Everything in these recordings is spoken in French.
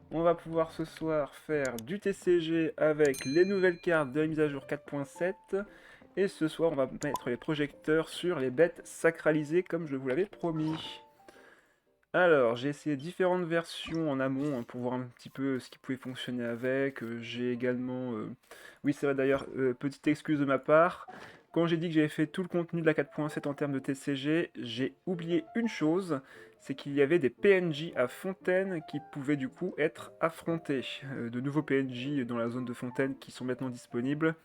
On va pouvoir ce soir faire du TCG avec les nouvelles cartes de la mise à jour 4.7. Et ce soir, on va mettre les projecteurs sur les bêtes sacralisées comme je vous l'avais promis. Alors, j'ai essayé différentes versions en amont pour voir un petit peu ce qui pouvait fonctionner avec. J'ai également... Oui, c'est vrai d'ailleurs, petite excuse de ma part. Quand j'ai dit que j'avais fait tout le contenu de la 4.7 en termes de TCG, j'ai oublié une chose, c'est qu'il y avait des PNJ à Fontaine qui pouvaient du coup être affrontés. De nouveaux PNJ dans la zone de Fontaine qui sont maintenant disponibles.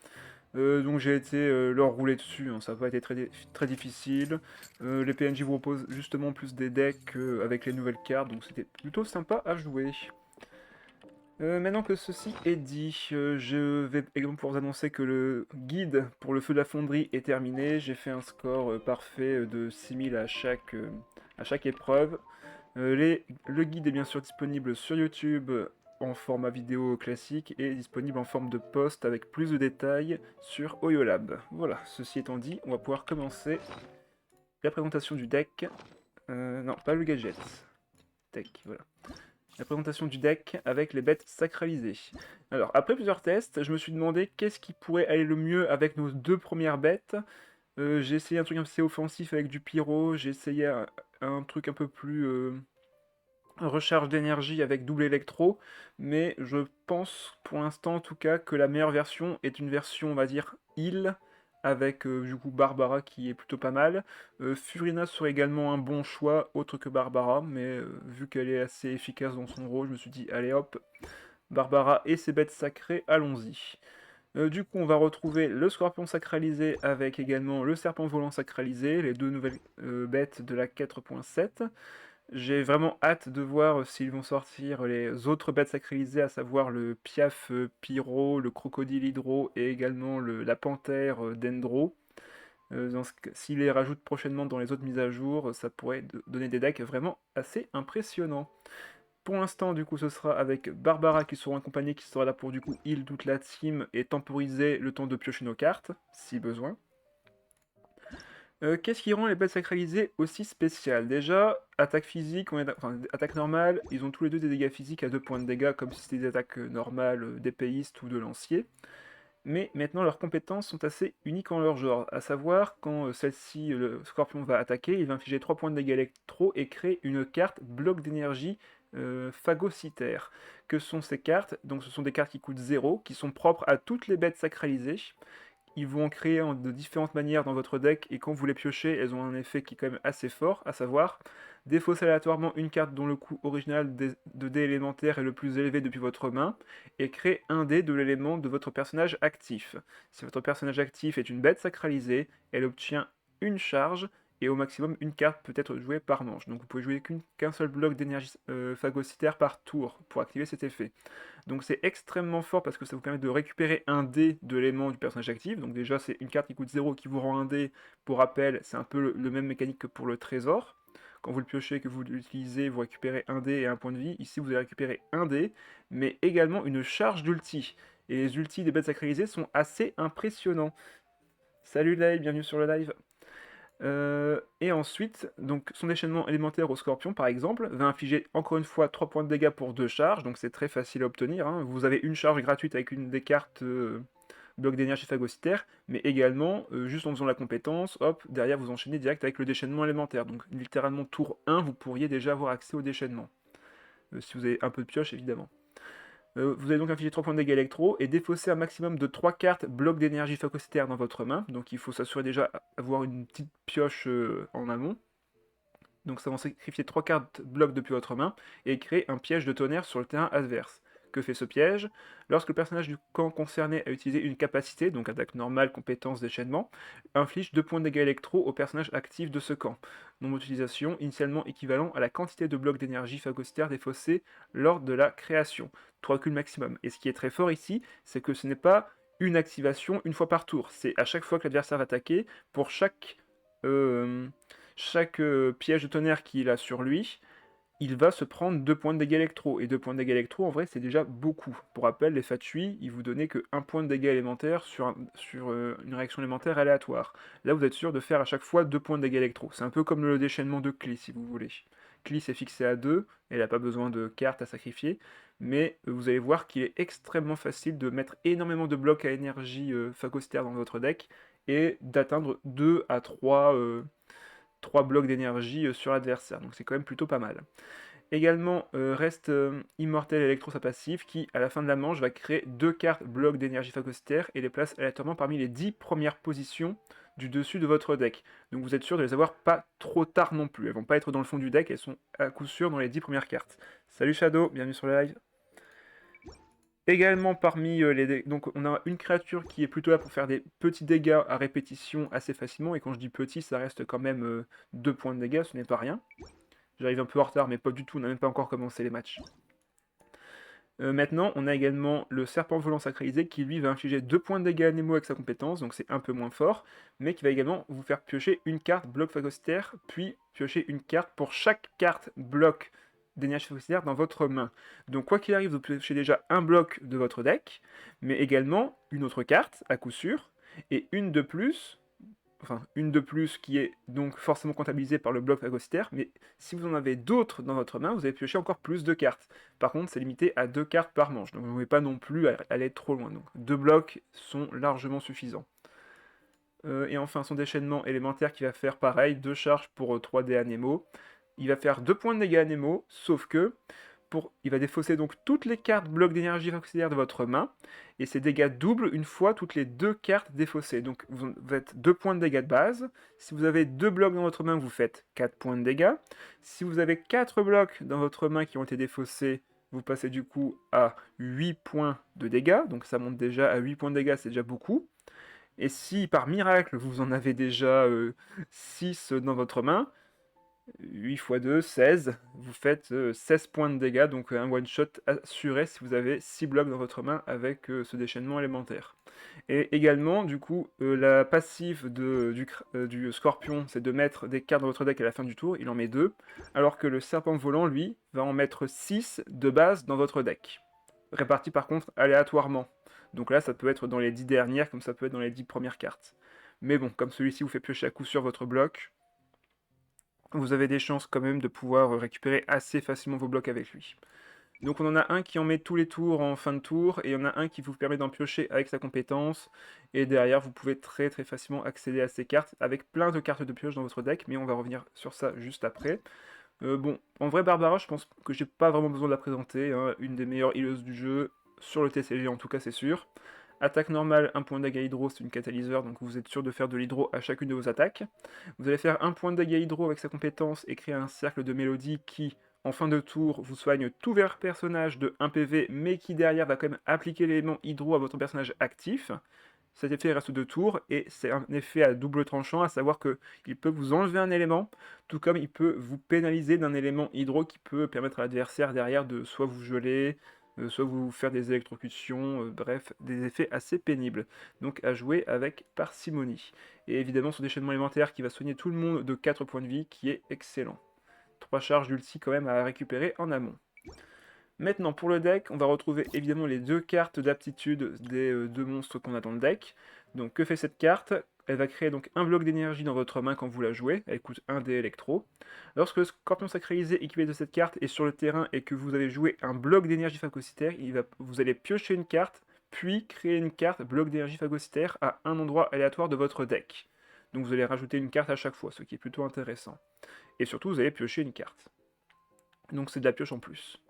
Donc j'ai été leur rouler dessus, hein, ça n'a pas été très difficile. Les PNJ vous proposent justement plus des decks avec les nouvelles cartes, donc c'était plutôt sympa à jouer. Maintenant que ceci est dit, je vais également pouvoir vous annoncer que le guide pour le feu de la fonderie est terminé. J'ai fait un score parfait de 6000 à chaque épreuve. Le guide est bien sûr disponible sur YouTube en format vidéo classique et disponible en forme de post avec plus de détails sur OyoLab. Voilà, ceci étant dit, on va pouvoir commencer la présentation du deck. Non, pas le gadget. Deck, voilà. La présentation du deck avec les bêtes sacralisées. Alors, après plusieurs tests, je me suis demandé qu'est-ce qui pourrait aller le mieux avec nos deux premières bêtes. J'ai essayé un truc assez offensif avec du pyro, j'ai essayé un truc un peu plus recharge d'énergie avec double électro, mais je pense pour l'instant en tout cas que la meilleure version est une version on va dire heal, avec du coup Barbara qui est plutôt pas mal. Furina serait également un bon choix autre que Barbara, mais vu qu'elle est assez efficace dans son rôle, je me suis dit allez hop, Barbara et ses bêtes sacrées, allons-y. Du coup, on va retrouver le scorpion sacralisé avec également le serpent volant sacralisé, les deux nouvelles bêtes de la 4.7. J'ai vraiment hâte de voir s'ils vont sortir les autres bêtes sacralisées, à savoir le piaf pyro, le crocodile hydro et également la panthère dendro. S'ils les rajoutent prochainement dans les autres mises à jour, ça pourrait donner des decks vraiment assez impressionnants. Pour l'instant, du coup, ce sera avec Barbara qui sera accompagnée, qui sera là pour du coup heal toute la team et temporiser le temps de piocher nos cartes, si besoin. Qu'est-ce qui rend les bêtes sacralisées aussi spéciales? Déjà, attaque physique, enfin, attaque normale, ils ont tous les deux des dégâts physiques à 2 points de dégâts, comme si c'était des attaques normales d'épéiste ou de lancier. Mais maintenant, leurs compétences sont assez uniques en leur genre, à savoir, quand celle-ci, le scorpion va attaquer, il va infliger 3 points de dégâts électro et créer une carte bloc d'énergie phagocytaire. Que sont ces cartes? Donc ce sont des cartes qui coûtent 0, qui sont propres à toutes les bêtes sacralisées. Ils vont en créer de différentes manières dans votre deck, et quand vous les piochez, elles ont un effet qui est quand même assez fort, à savoir défausser aléatoirement une carte dont le coût original de dés élémentaire est le plus élevé depuis votre main, et créer un dé de l'élément de votre personnage actif. Si votre personnage actif est une bête sacralisée, elle obtient une charge, et au maximum une carte peut être jouée par manche. Donc vous pouvez jouer qu'un seul bloc d'énergie phagocytaire par tour pour activer cet effet. Donc c'est extrêmement fort parce que ça vous permet de récupérer un dé de l'élément du personnage actif. Donc déjà c'est une carte qui coûte 0 qui vous rend un dé. Pour rappel, c'est un peu le même mécanique que pour le trésor. Quand vous le piochez et que vous l'utilisez, vous récupérez un dé et un point de vie. Ici vous allez récupérer un dé, mais également une charge d'ulti. Et les ultis des bêtes sacralisées sont assez impressionnants. Salut Lay, bienvenue sur le live. Et ensuite, donc son déchaînement élémentaire au scorpion, par exemple, va infliger encore une fois 3 points de dégâts pour 2 charges, donc c'est très facile à obtenir, hein. Vous avez une charge gratuite avec une des cartes bloc d'énergie phagocytaire, mais également, juste en faisant la compétence, hop, derrière vous enchaînez direct avec le déchaînement élémentaire. Donc littéralement tour 1, vous pourriez déjà avoir accès au déchaînement. Si vous avez un peu de pioche, évidemment. Vous allez donc infliger 3 points de dégâts électro et défausser un maximum de 3 cartes bloc d'énergie phagocytaire dans votre main. Donc il faut s'assurer déjà d'avoir une petite pioche en amont. Donc ça va sacrifier 3 cartes bloc depuis votre main et créer un piège de tonnerre sur le terrain adverse. Que fait ce piège? Lorsque le personnage du camp concerné a utilisé une capacité, donc attaque normale, compétence, déchaînement, inflige 2 points de dégâts électro au personnage actif de ce camp. Nombre d'utilisation initialement équivalent à la quantité de blocs d'énergie phagocytaire défaussés lors de la création. 3 reculs maximum. Et ce qui est très fort ici, c'est que ce n'est pas une activation une fois par tour. C'est à chaque fois que l'adversaire va attaquer, pour euh, chaque piège de tonnerre qu'il a sur lui, il va se prendre 2 points de dégâts électro. Et 2 points de dégâts électro, en vrai, c'est déjà beaucoup. Pour rappel, les Fatui, ils vous donnaient que 1 point de dégâts élémentaire sur une réaction élémentaire aléatoire. Là, vous êtes sûr de faire à chaque fois 2 points de dégâts électro. C'est un peu comme le déchaînement de clé, si vous voulez. Kliss est fixé à 2, et elle n'a pas besoin de cartes à sacrifier, mais vous allez voir qu'il est extrêmement facile de mettre énormément de blocs à énergie phagocytaire dans votre deck, et d'atteindre 2 à 3 blocs d'énergie sur l'adversaire, donc c'est quand même plutôt pas mal. Également, reste Immortel Electro, sa passive, qui, à la fin de la manche, va créer 2 cartes blocs d'énergie phagocytaire et les place aléatoirement parmi les 10 premières positions du dessus de votre deck. Donc vous êtes sûr de les avoir pas trop tard non plus. Elles vont pas être dans le fond du deck, elles sont à coup sûr dans les 10 premières cartes. Salut Shadow, bienvenue sur le live. Également parmi donc on a une créature qui est plutôt là pour faire des petits dégâts à répétition assez facilement, et quand je dis petit, ça reste quand même 2 points de dégâts, ce n'est pas rien. J'arrive un peu en retard, mais pas du tout, on n'a même pas encore commencé les matchs. Maintenant, on a également le serpent volant sacralisé qui lui va infliger 2 points de dégâts à Nemo avec sa compétence, donc c'est un peu moins fort, mais qui va également vous faire piocher une carte bloc phagocytaire, puis piocher une carte pour chaque carte bloc d'énergie phagocytaire dans votre main. Donc quoi qu'il arrive, vous piochez déjà un bloc de votre deck, mais également une autre carte, à coup sûr, et une de plus qui est donc forcément comptabilisée par le bloc phagocytaire, mais si vous en avez d'autres dans votre main, vous allez piocher encore plus de cartes. Par contre, c'est limité à 2 cartes par manche, donc vous ne pouvez pas non plus aller trop loin. Donc 2 blocs sont largement suffisants. Et enfin, son déchaînement élémentaire qui va faire pareil, 2 charges pour 3D à Nemo. Il va faire 2 points de dégâts à Nemo, sauf que il va défausser donc toutes les cartes blocs d'énergie phagocytaire de votre main, et ces dégâts doublent une fois toutes les 2 cartes défaussées. Donc vous faites 2 points de dégâts de base. Si vous avez 2 blocs dans votre main, vous faites 4 points de dégâts. Si vous avez 4 blocs dans votre main qui ont été défaussés, vous passez du coup à 8 points de dégâts. Donc ça monte déjà à 8 points de dégâts, c'est déjà beaucoup. Et si par miracle vous en avez déjà 6 dans votre main, 8 x 2, 16, vous faites 16 points de dégâts, donc un one-shot assuré si vous avez 6 blocs dans votre main avec ce déchaînement élémentaire. Et également, du coup, la passive du Scorpion, c'est de mettre des cartes dans votre deck à la fin du tour, il en met 2, alors que le Serpent Volant, lui, va en mettre 6 de base dans votre deck, répartis par contre aléatoirement. Donc là, ça peut être dans les 10 dernières, comme ça peut être dans les 10 premières cartes. Mais bon, comme celui-ci vous fait piocher à coup sûr votre bloc, vous avez des chances quand même de pouvoir récupérer assez facilement vos blocs avec lui. Donc on en a un qui en met tous les tours en fin de tour, et il y en a un qui vous permet d'en piocher avec sa compétence, et derrière vous pouvez très facilement accéder à ces cartes, avec plein de cartes de pioche dans votre deck, mais on va revenir sur ça juste après. Bon, en vrai Barbara, je pense que j'ai pas vraiment besoin de la présenter, hein, une des meilleures healeuses du jeu, sur le TCG en tout cas c'est sûr. Attaque normale, 1 point de dégâts hydro, c'est une catalyseur, donc vous êtes sûr de faire de l'hydro à chacune de vos attaques. Vous allez faire 1 point de dégâts hydro avec sa compétence et créer un cercle de mélodie qui, en fin de tour, vous soigne tout vers personnage de 1 PV, mais qui derrière va quand même appliquer l'élément hydro à votre personnage actif. Cet effet reste 2 tours, et c'est un effet à double tranchant, à savoir qu'il peut vous enlever un élément, tout comme il peut vous pénaliser d'un élément hydro qui peut permettre à l'adversaire derrière de soit vous geler, soit vous faire des électrocutions, bref, des effets assez pénibles. Donc à jouer avec parcimonie. Et évidemment son déchaînement élémentaire qui va soigner tout le monde de 4 points de vie, qui est excellent. 3 charges d'ulti quand même à récupérer en amont. Maintenant pour le deck, on va retrouver évidemment les 2 cartes d'aptitude des 2 monstres qu'on a dans le deck. Donc que fait cette carte? Elle va créer donc un bloc d'énergie dans votre main quand vous la jouez, elle coûte 1 dé électro. Lorsque le Scorpion sacralisé équipé de cette carte est sur le terrain et que vous avez joué un bloc d'énergie phagocytaire, vous allez piocher une carte, puis créer une carte bloc d'énergie phagocytaire à un endroit aléatoire de votre deck. Donc vous allez rajouter une carte à chaque fois, ce qui est plutôt intéressant. Et surtout, vous allez piocher une carte. Donc c'est de la pioche en plus.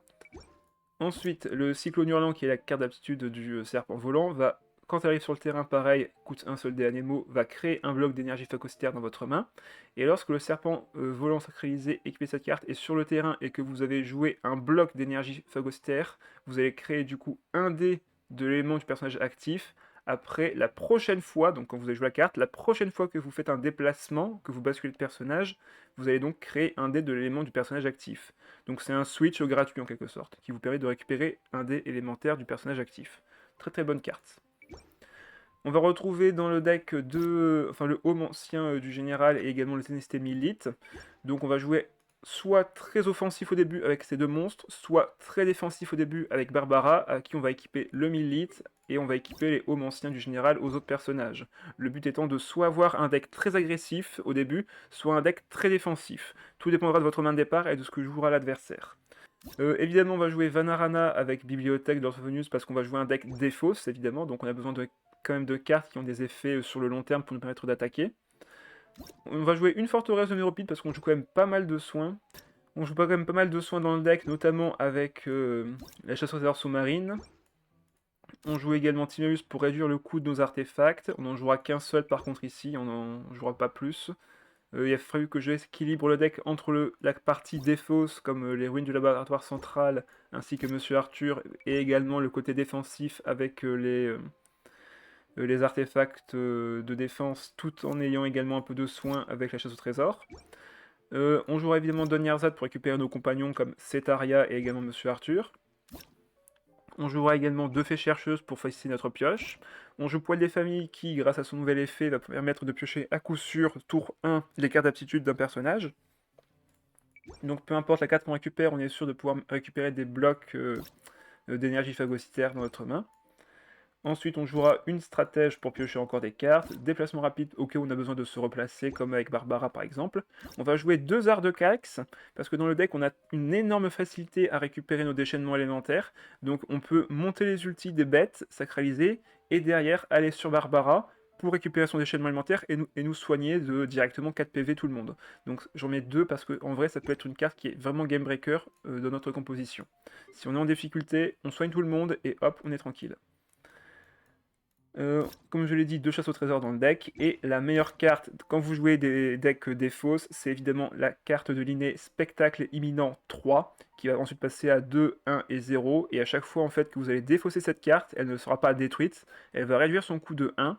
Ensuite, le Cyclone Hurlant, qui est la carte d'aptitude du Serpent Volant, va, quand elle arrive sur le terrain, pareil, coûte un seul dé à Nemo, va créer un bloc d'énergie phagocytaire dans votre main. Et lorsque le Serpent Volant sacralisé équipé de cette carte est sur le terrain et que vous avez joué un bloc d'énergie phagocytaire, vous allez créer du coup un dé de l'élément du personnage actif. Après, la prochaine fois, donc quand vous avez joué la carte, la prochaine fois que vous faites un déplacement, que vous basculez de personnage, vous allez donc créer un dé de l'élément du personnage actif. Donc c'est un switch gratuit en quelque sorte, qui vous permet de récupérer un dé élémentaire du personnage actif. Très bonne carte. On va retrouver dans le deck le home ancien du général et également le Ténécité Milite. Donc on va jouer soit très offensif au début avec ces deux monstres, soit très défensif au début avec Barbara, à qui on va équiper le 1000 litres, et on va équiper les hommes anciens du général aux autres personnages. Le but étant de soit avoir un deck très agressif au début, soit un deck très défensif. Tout dépendra de votre main de départ et de ce que jouera l'adversaire. Évidemment, on va jouer Vanarana avec Bibliothèque d'Orthonius parce qu'on va jouer un deck défausse, évidemment, donc on a besoin quand même de cartes qui ont des effets sur le long terme pour nous permettre d'attaquer. On va jouer une forteresse de Méropide parce qu'on joue quand même pas mal de soins. On joue quand même pas mal de soins dans le deck, notamment avec la chasse aux trésors sous-marine. On joue également Timaeus pour réduire le coût de nos artefacts. On n'en jouera qu'un seul par contre ici, on n'en jouera pas plus. Il a fallu que j'équilibre le deck entre la partie défausse, comme les ruines du laboratoire central, ainsi que Monsieur Arthur, et également le côté défensif avec les artefacts de défense, tout en ayant également un peu de soin avec la chasse au trésor. On jouera évidemment Don Yarzad pour récupérer nos compagnons comme Cetharia et également Monsieur Arthur. On jouera également deux fées chercheuses pour faciliter notre pioche. On joue Poil des familles qui, grâce à son nouvel effet, va permettre de piocher à coup sûr, tour 1, les cartes d'aptitude d'un personnage. Donc peu importe la carte qu'on récupère, on est sûr de pouvoir récupérer des blocs d'énergie phagocytaire dans notre main. Ensuite, on jouera une stratège pour piocher encore des cartes, déplacement rapide au cas où on a besoin de se replacer, comme avec Barbara par exemple. On va jouer deux Arts de Cax, parce que dans le deck, on a une énorme facilité à récupérer nos déchaînements élémentaires. Donc on peut monter les ultis des bêtes sacralisées, et derrière aller sur Barbara pour récupérer son déchaînement élémentaire et nous soigner de directement 4 PV tout le monde. Donc j'en mets deux parce qu'en vrai, ça peut être une carte qui est vraiment game breaker dans notre composition. Si on est en difficulté, on soigne tout le monde et hop, on est tranquille. Comme je l'ai dit, deux chasses au trésor dans le deck, et la meilleure carte quand vous jouez des decks défausses, c'est évidemment la carte de l'inné Spectacle Imminent 3, qui va ensuite passer à 2, 1 et 0, et à chaque fois en fait que vous allez défausser cette carte, elle ne sera pas détruite, elle va réduire son coût de 1,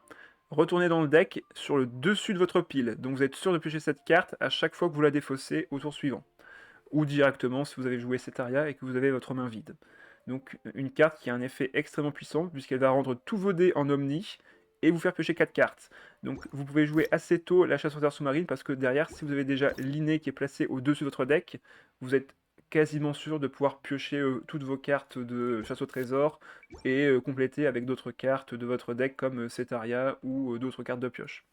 retourner dans le deck sur le dessus de votre pile, donc vous êtes sûr de piocher cette carte à chaque fois que vous la défaussez au tour suivant, ou directement si vous avez joué Cetharia et que vous avez votre main vide. Donc une carte qui a un effet extrêmement puissant, puisqu'elle va rendre tous vos dés en omni, et vous faire piocher 4 cartes. Donc vous pouvez jouer assez tôt la chasse aux terres sous-marine, parce que derrière, si vous avez déjà l'inné qui est placé au-dessus de votre deck, vous êtes quasiment sûr de pouvoir piocher toutes vos cartes de chasse au trésor, et compléter avec d'autres cartes de votre deck, comme Cetharia, ou d'autres cartes de pioche.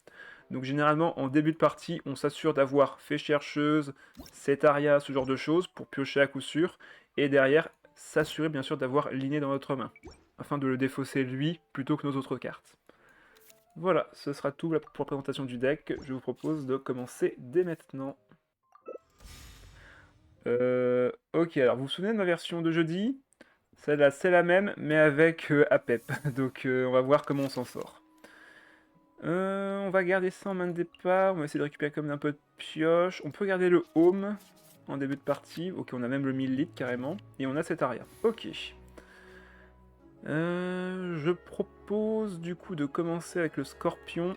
Donc généralement, en début de partie, on s'assure d'avoir Fée Chercheuse, Cetharia, ce genre de choses, pour piocher à coup sûr, et derrière, s'assurer bien sûr d'avoir l'inné dans notre main, afin de le défausser lui, plutôt que nos autres cartes. Voilà, ce sera tout pour la présentation du deck. Je vous propose de commencer dès maintenant. Ok, alors vous vous souvenez de ma version de jeudi? Celle-là, c'est la même, mais avec APEP. Donc on va voir comment on s'en sort. On va garder ça en main de départ, on va essayer de récupérer comme un peu de pioche. On peut garder le home en début de partie. Ok, on a même le 1000 litres carrément. Et on a cette aria. Ok. Je propose du coup de commencer avec le scorpion.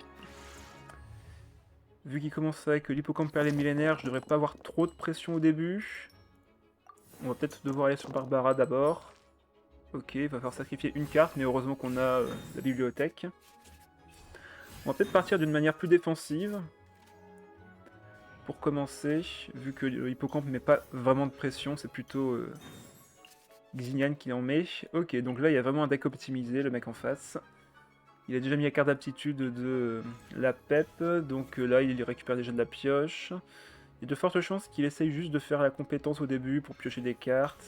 Vu qu'il commence avec l'hippocampe perlé millénaire, je devrais pas avoir trop de pression au début. On va peut-être devoir aller sur Barbara d'abord. Ok, il va falloir sacrifier une carte, mais heureusement qu'on a la bibliothèque. On va peut-être partir d'une manière plus défensive. Pour commencer, vu que l'hippocampe ne met pas vraiment de pression, c'est plutôt Xignan qui en met. Ok, donc là il y a vraiment un deck optimisé, le mec en face. Il a déjà mis la carte d'aptitude de la PEP, donc là il récupère déjà de la pioche. Il y a de fortes chances qu'il essaye juste de faire la compétence au début pour piocher des cartes.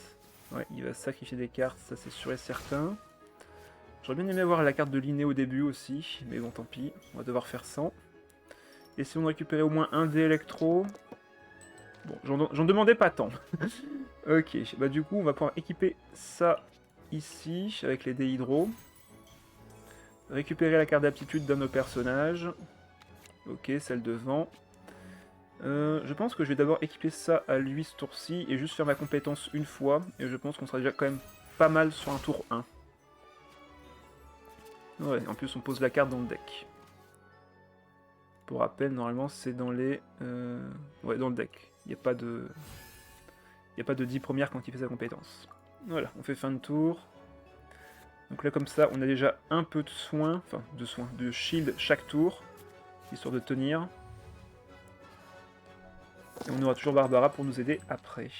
Ouais, il va sacrifier des cartes, ça c'est sûr et certain. J'aurais bien aimé avoir la carte de l'inné au début aussi, mais bon tant pis, on va devoir faire 100. Essayons de récupérer au moins un dé électro. Bon, j'en demandais pas tant. Ok, bah du coup on va pouvoir équiper ça ici, avec les dés hydro. Récupérer la carte d'aptitude d'un de nos personnages. Ok, celle devant. Je pense que je vais d'abord équiper ça à lui ce tour-ci, et juste faire ma compétence une fois, et je pense qu'on sera déjà quand même pas mal sur un tour 1. Ouais, en plus on pose la carte dans le deck. Pour rappel, normalement c'est dans les... Ouais, dans le deck. Il n'y a pas de... Il n'y a pas de 10 premières quand il fait sa compétence. Voilà, on fait fin de tour. Donc là comme ça, on a déjà un peu de soin, enfin de shield chaque tour, histoire de tenir. Et on aura toujours Barbara pour nous aider après.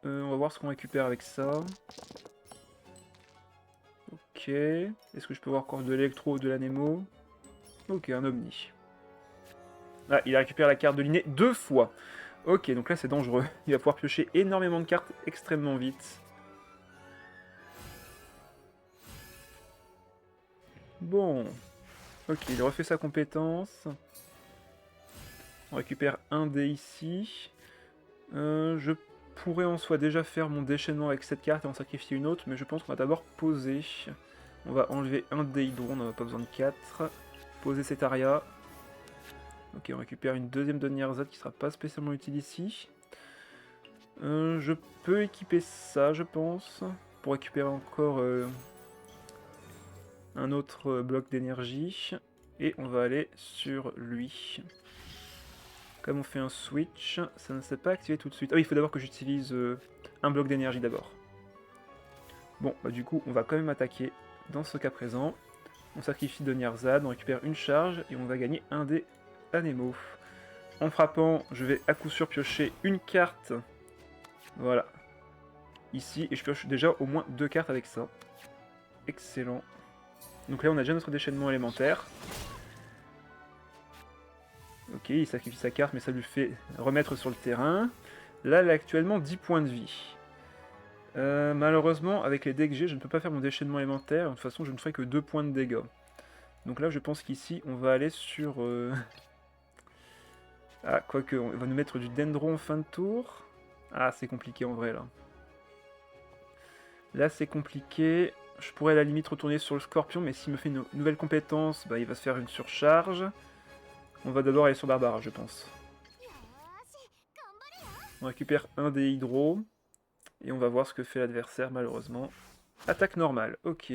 On va voir ce qu'on récupère avec ça. Ok. Est-ce que je peux voir encore de l'électro ou de l'anémo? Ok, un Omni. Ah, il a récupéré la carte de l'inné 2 fois. Ok, donc là c'est dangereux. Il va pouvoir piocher énormément de cartes extrêmement vite. Bon. Ok, il refait sa compétence. On récupère un dé ici. Je pourrais en soi déjà faire mon déchaînement avec cette carte et en sacrifier une autre, mais je pense qu'on va d'abord poser. On va enlever un dé hydro, on n'en a pas besoin de 4. Poser cet aria. Ok, on récupère une deuxième Denier Z qui sera pas spécialement utile ici. Je peux équiper ça, je pense, pour récupérer encore un autre bloc d'énergie. Et on va aller sur lui. Comme on fait un switch, ça ne s'est pas activé tout de suite. Ah oui, il faut d'abord que j'utilise un bloc d'énergie d'abord. Bon, bah du coup, on va quand même attaquer dans ce cas présent. On sacrifie Denier Z, on récupère une charge et on va gagner un des Anémo. En frappant, je vais à coup sûr piocher une carte. Voilà. Ici, et je pioche déjà au moins 2 cartes avec ça. Excellent. Donc là, on a déjà notre déchaînement élémentaire. Ok, il sacrifie sa carte, mais ça lui fait remettre sur le terrain. Là, elle a actuellement 10 points de vie. Malheureusement, avec les dés que j'ai, je ne peux pas faire mon déchaînement élémentaire. De toute façon, je ne ferai que 2 points de dégâts. Donc là, je pense qu'ici, on va aller sur... Ah, quoique, on va nous mettre du Dendron en fin de tour. Ah, c'est compliqué en vrai, là. Là, c'est compliqué. Je pourrais à la limite retourner sur le Scorpion, mais s'il me fait une nouvelle compétence, bah, il va se faire une surcharge. On va d'abord aller sur Barbara, je pense. On récupère un des hydros. Et on va voir ce que fait l'adversaire, malheureusement. Attaque normale, ok.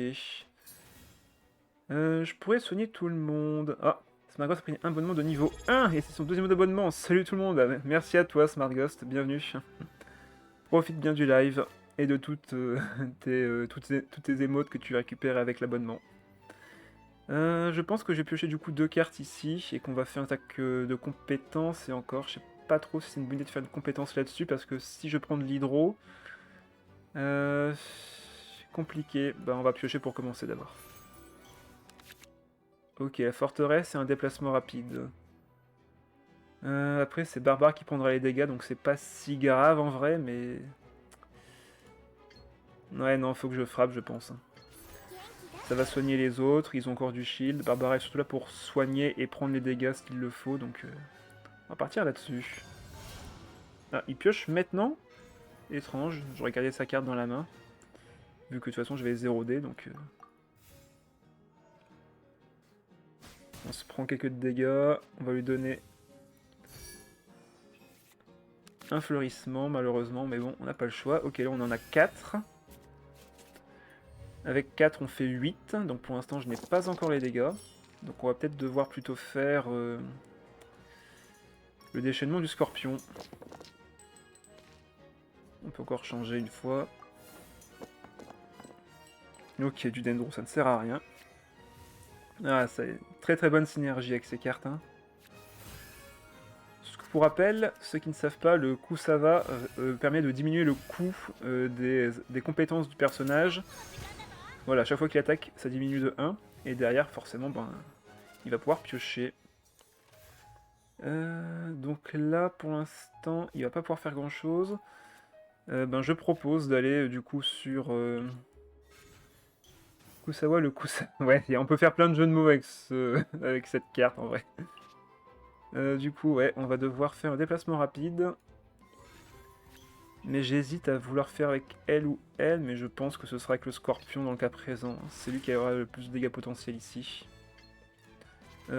Je pourrais soigner tout le monde. Ah, Smartghost a pris un abonnement de niveau 1 et c'est son deuxième abonnement. Salut tout le monde. Merci à toi, Smartghost. Bienvenue. Profite bien du live et de toutes, toutes tes émotes que tu récupères avec l'abonnement. Je pense que j'ai pioché du coup 2 cartes ici et qu'on va faire une attaque de compétence. Et encore, je sais pas trop si c'est une bonne idée de faire une compétence là-dessus parce que si je prends de l'hydro... compliqué. Bah, on va piocher pour commencer d'abord. Ok, la forteresse et un déplacement rapide. Après, c'est Barbare qui prendra les dégâts, donc c'est pas si grave en vrai, mais... Ouais, non, faut que je frappe, je pense. Ça va soigner les autres, ils ont encore du shield. Barbara est surtout là pour soigner et prendre les dégâts s'il le faut, donc... On va partir là-dessus. Ah, il pioche maintenant? Étrange, j'aurais gardé sa carte dans la main. Vu que de toute façon, je vais 0D, donc... On se prend quelques dégâts, on va lui donner un fleurissement malheureusement, mais bon, on n'a pas le choix. Ok, là on en a 4. Avec 4 on fait 8, donc pour l'instant je n'ai pas encore les dégâts. Donc on va peut-être devoir plutôt faire le déchaînement du scorpion. On peut encore changer une fois. Ok, du dendron, ça ne sert à rien. Ah, ça est très très bonne synergie avec ces cartes. Hein. Pour rappel, ceux qui ne savent pas, le Kusava permet de diminuer le coût des compétences du personnage. Voilà, chaque fois qu'il attaque, ça diminue de 1. Et derrière, forcément, ben, il va pouvoir piocher. Donc là, pour l'instant, il va pas pouvoir faire grand-chose. Ben, je propose d'aller du coup sur... Kusawa, le Kusawa... Ouais, on peut faire plein de jeux de mots avec, avec cette carte, en vrai. Du coup, ouais, on va devoir faire un déplacement rapide. Mais j'hésite à vouloir faire avec elle ou elle, mais je pense que ce sera avec le Scorpion dans le cas présent. C'est lui qui aura le plus de dégâts potentiels ici.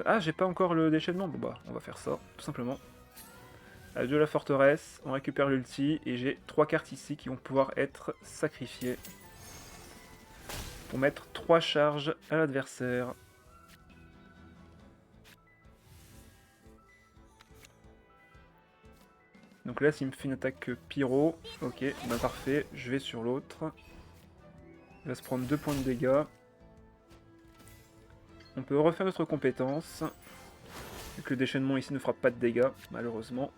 Ah, j'ai pas encore le déchaînement. Bon bah, on va faire ça, tout simplement. Adieu la forteresse, on récupère l'ulti, et j'ai 3 cartes ici qui vont pouvoir être sacrifiées. Pour mettre 3 charges à l'adversaire. Donc là, s'il me fait une attaque pyro, ok, bah parfait, je vais sur l'autre. Il va se prendre 2 points de dégâts. On peut refaire notre compétence. Vu que le déchaînement ici ne fera pas de dégâts, malheureusement.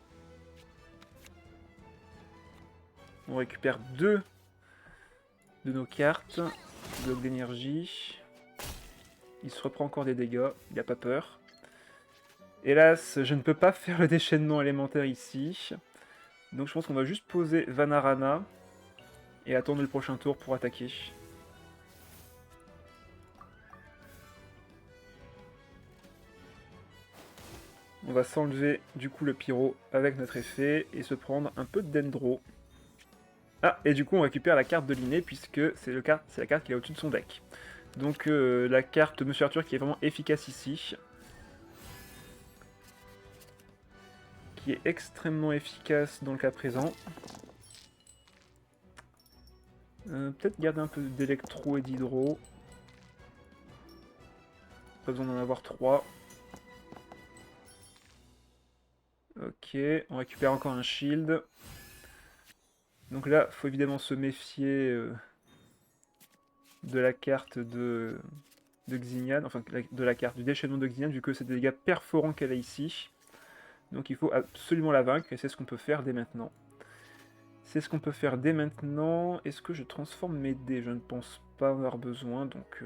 On récupère 2 de nos cartes. Bloc d'énergie. Il se reprend encore des dégâts, il n'a pas peur. Hélas, je ne peux pas faire le déchaînement élémentaire ici. Donc je pense qu'on va juste poser Vanarana et attendre le prochain tour pour attaquer. On va s'enlever du coup le pyro avec notre effet et se prendre un peu de dendro. Ah, et du coup on récupère la carte de l'inné puisque c'est la carte qui est au-dessus de son deck. Donc la carte Monsieur Arthur qui est vraiment efficace ici. Qui est extrêmement efficace dans le cas présent. Peut-être garder un peu d'électro et d'hydro. Pas besoin d'en avoir 3. Ok, on récupère encore un shield. Donc là, faut évidemment se méfier de la carte de Xignan, enfin de la carte du déchaînement de Xignan, vu que c'est des dégâts perforants qu'elle a ici. Donc il faut absolument la vaincre, et c'est ce qu'on peut faire dès maintenant. C'est ce qu'on peut faire dès maintenant. Est-ce que je transforme mes dés? Je ne pense pas avoir besoin, donc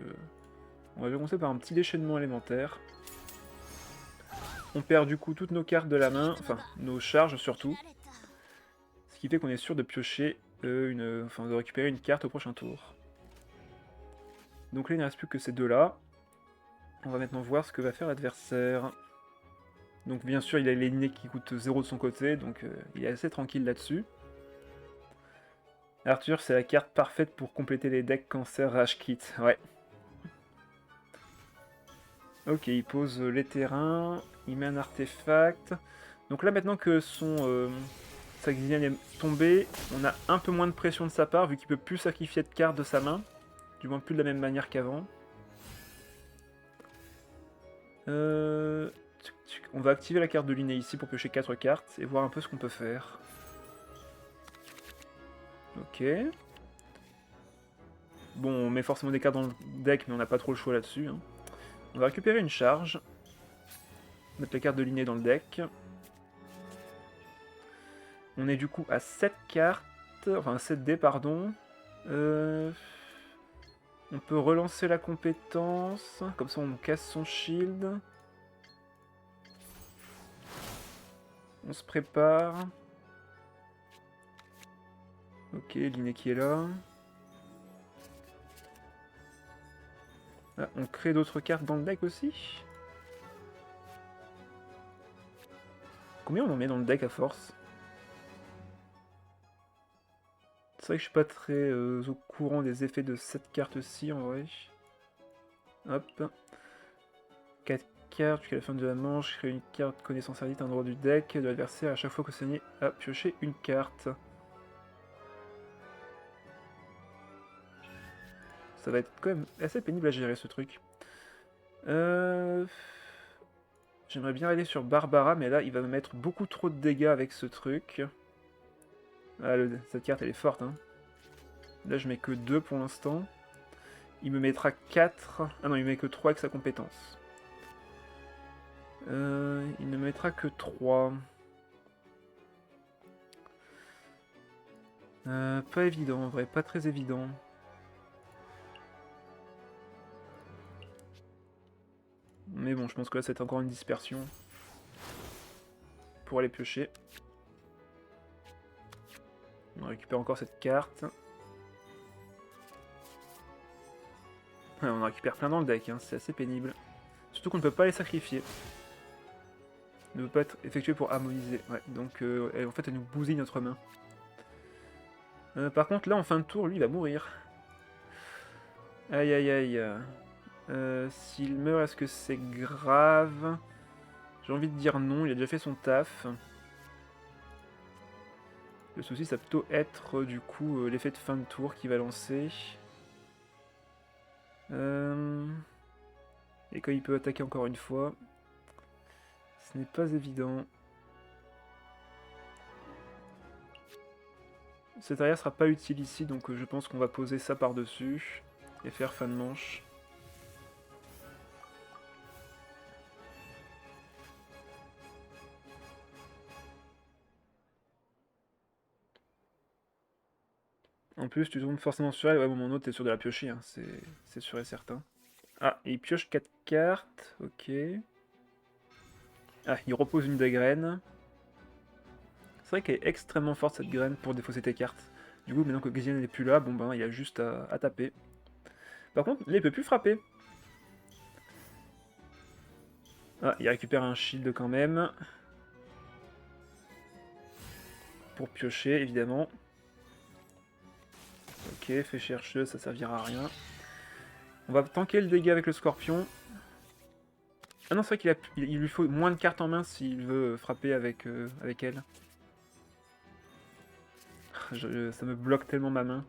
on va commencer par un petit déchaînement élémentaire. On perd du coup toutes nos cartes de la main, enfin nos charges surtout. Ce qui fait qu'on est sûr de piocher, de récupérer une carte au prochain tour. Donc là il ne reste plus que ces deux-là. On va maintenant voir ce que va faire l'adversaire. Donc bien sûr il a l'ailiné qui coûte 0 de son côté, donc il est assez tranquille là-dessus. Arthur, c'est la carte parfaite pour compléter les decks Cancer Rage Kit, ouais. Ok, il pose les terrains, il met un artefact. Donc là, maintenant que sa Xylian est tombée, on a un peu moins de pression de sa part, vu qu'il peut plus sacrifier de cartes de sa main. Du moins plus de la même manière qu'avant. On va activer la carte de l'inné ici pour piocher 4 cartes et voir un peu ce qu'on peut faire. Ok. Bon, on met forcément des cartes dans le deck, mais on n'a pas trop le choix là-dessus. Hein. On va récupérer une charge. Mettre la carte de l'inné dans le deck. On est du coup à 7 cartes, enfin 7 dés, pardon. On peut relancer la compétence, comme ça on casse son shield. On se prépare. Ok, l'inné qui est là. Ah, on crée d'autres cartes dans le deck aussi. Combien on en met dans le deck à force? C'est vrai que je suis pas très au courant des effets de cette carte-ci en vrai. Hop. 4 cartes jusqu'à la fin de la manche. Créer une carte connaissance interdite à un endroit du deck de l'adversaire à chaque fois que vous saignez à piocher une carte. Ça va être quand même assez pénible à gérer ce truc. J'aimerais bien aller sur Barbara, mais là il va me mettre beaucoup trop de dégâts avec ce truc. Ah, cette carte elle est forte. Hein. Là je mets que 2 pour l'instant. Il me mettra 4. Ah non, il me met que 3 avec sa compétence. Il ne mettra que 3. Pas évident en vrai, pas très évident. Mais bon, je pense que là c'est encore une dispersion. Pour aller piocher. On récupère encore cette carte. Ouais, on en récupère plein dans le deck, hein, c'est assez pénible. Surtout qu'on ne peut pas les sacrifier. Ne peut pas être effectué pour harmoniser. Ouais, donc en fait elle nous bousille notre main. Par contre là en fin de tour, lui il va mourir. Aïe aïe aïe. S'il meurt, est-ce que c'est grave? J'ai envie de dire non, il a déjà fait son taf. Le souci, ça va plutôt être du coup l'effet de fin de tour qui va lancer. Et quand il peut attaquer encore une fois. Ce n'est pas évident. Cet arrière sera pas utile ici, donc je pense qu'on va poser ça par-dessus. Et faire fin de manche. En plus, tu tombes forcément sur elle. Ouais, au moment où t'es sûr de la piocher, hein. C'est sûr et certain. Ah, il pioche 4 cartes. Ok. Ah, il repose une des graines. C'est vrai qu'elle est extrêmement forte cette graine pour défausser tes cartes. Du coup, maintenant que Xian n'est plus là, bon ben, il y a juste à taper. Par contre, là, il peut plus frapper. Ah, il récupère un shield quand même. Pour piocher, évidemment. Ok, fait chercheuse, ça servira à rien. On va tanker le dégât avec le scorpion. Ah non, c'est vrai qu'il lui faut moins de cartes en main s'il veut frapper avec elle. Ça me bloque tellement ma main.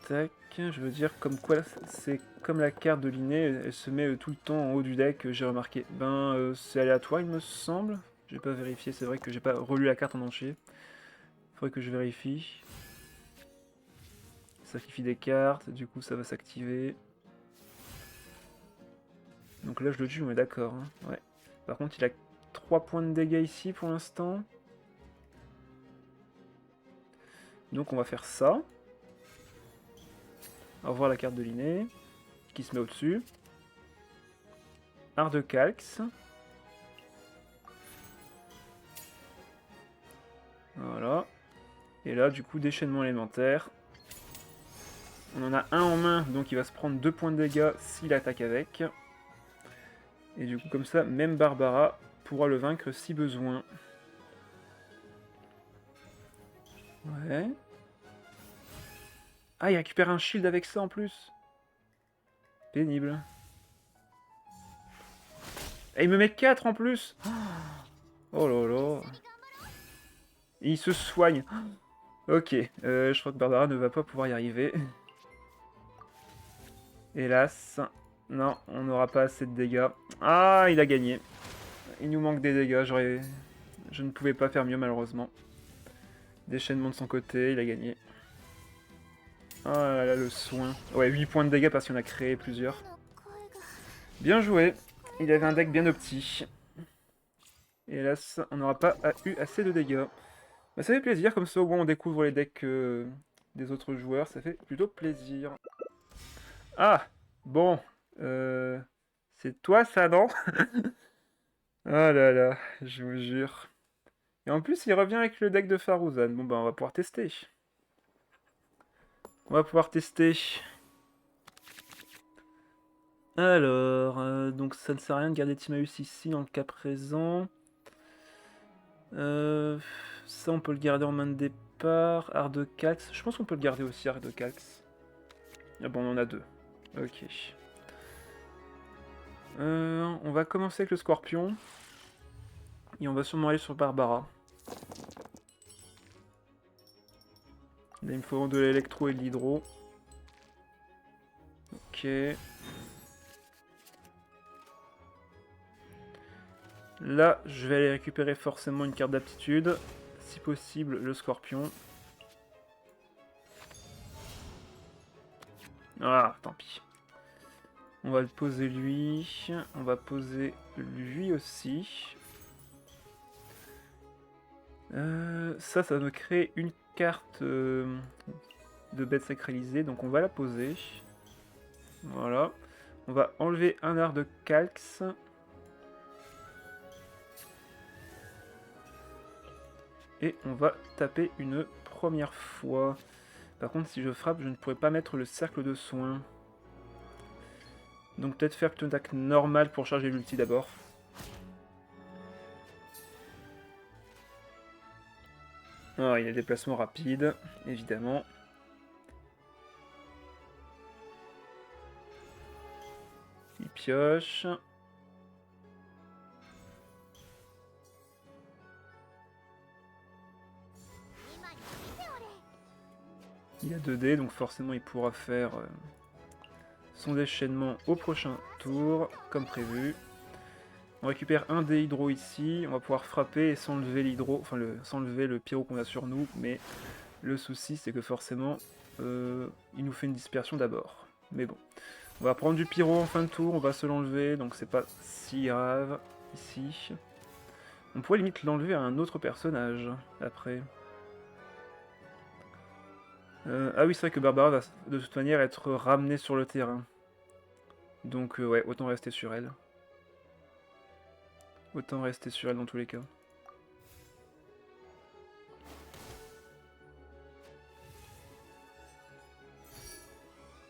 Tac, je veux dire, comme quoi, c'est comme la carte de l'inné, elle se met tout le temps en haut du deck, j'ai remarqué. C'est aléatoire, il me semble. J'ai pas vérifié, c'est vrai que j'ai pas relu la carte en entier. Faudrait que je vérifie. Sacrifie des cartes, du coup ça va s'activer. Donc là je le tue, on est d'accord. Hein. Ouais. Par contre il a 3 points de dégâts ici pour l'instant. Donc on va faire ça. Au revoir la carte de l'inné, qui se met au-dessus. Art de Calx. Voilà. Et là du coup déchaînement élémentaire. On en a un en main, donc il va se prendre 2 points de dégâts s'il attaque avec. Et du coup comme ça, même Barbara pourra le vaincre si besoin. Ouais. Ah, il récupère un shield avec ça en plus. Pénible. Et il me met 4 en plus. Oh là là. Et il se soigne. Ok, je crois que Barbara ne va pas pouvoir y arriver. Hélas. Non, on n'aura pas assez de dégâts. Ah, il a gagné. Il nous manque des dégâts, je ne pouvais pas faire mieux malheureusement. Déchaînement de son côté, il a gagné. Oh là là, le soin. Ouais, 8 points de dégâts parce qu'on a créé plusieurs. Bien joué. Il avait un deck bien opti. Hélas, on n'aura pas eu assez de dégâts. Bah, ça fait plaisir, comme ça au moins on découvre les decks des autres joueurs, ça fait plutôt plaisir. Ah, bon, euh, c'est toi ça, non? Ah là là, je vous jure. Et en plus, il revient avec le deck de Faruzan. Bon bah on va pouvoir tester. On va pouvoir tester. Alors, donc ça ne sert à rien de garder Timaeus ici dans le cas présent. Euh, Ça on peut le garder en main de départ. Art de Calx, je pense qu'on peut le garder aussi, Art de Calx. Ah bon, on en a 2. Ok. On va commencer avec le Scorpion. Et on va sûrement aller sur Barbara. Là, il me faut de l'électro et de l'hydro. Ok. Là, je vais aller récupérer forcément une carte d'aptitude. Si possible, le Scorpion. Ah, tant pis. On va le poser lui. On va poser lui aussi. Ça va me créer une carte de bête sacralisée. Donc on va la poser. Voilà. On va enlever un art de Calx. Et on va taper une première fois. Par contre, si je frappe, je ne pourrais pas mettre le cercle de soins. Donc peut-être faire plutôt une attaque normale pour charger l'ulti d'abord. Ah, il y a des déplacements rapides, évidemment. Il pioche. Il a 2 dés, donc forcément il pourra faire son déchaînement au prochain tour, comme prévu. On récupère un dé hydro ici, on va pouvoir frapper et s'enlever l'hydro, enfin s'enlever le pyro qu'on a sur nous, mais le souci c'est que forcément il nous fait une dispersion d'abord. Mais bon, on va prendre du pyro en fin de tour, on va se l'enlever, donc c'est pas si grave. ici. On pourrait limite l'enlever à un autre personnage, après. Ah oui, c'est vrai que Barbara va de toute manière être ramenée sur le terrain. Donc ouais, autant rester sur elle. Autant rester sur elle dans tous les cas.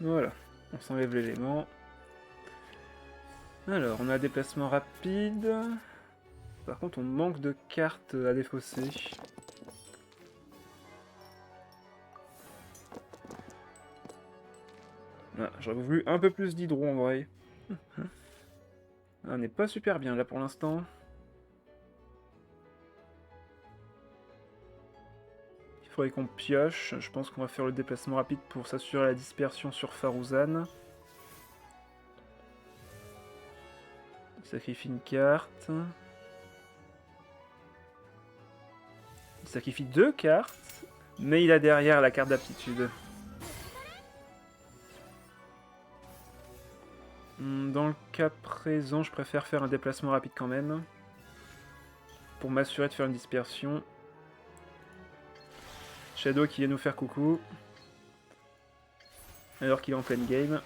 Voilà, on s'enlève l'élément. Alors, on a un déplacement rapide. Par contre, on manque de cartes à défausser. Ah, j'aurais voulu un peu plus d'hydro en vrai. On n'est pas super bien là pour l'instant. Il faudrait qu'on pioche. Je pense qu'on va faire le déplacement rapide pour s'assurer la dispersion sur Faruzan. Il sacrifie une carte. Il sacrifie 2 cartes. Mais il a derrière la carte d'aptitude. Dans le cas présent, je préfère faire un déplacement rapide quand même. Pour m'assurer de faire une dispersion. Shadow qui vient nous faire coucou. Alors qu'il est en pleine game.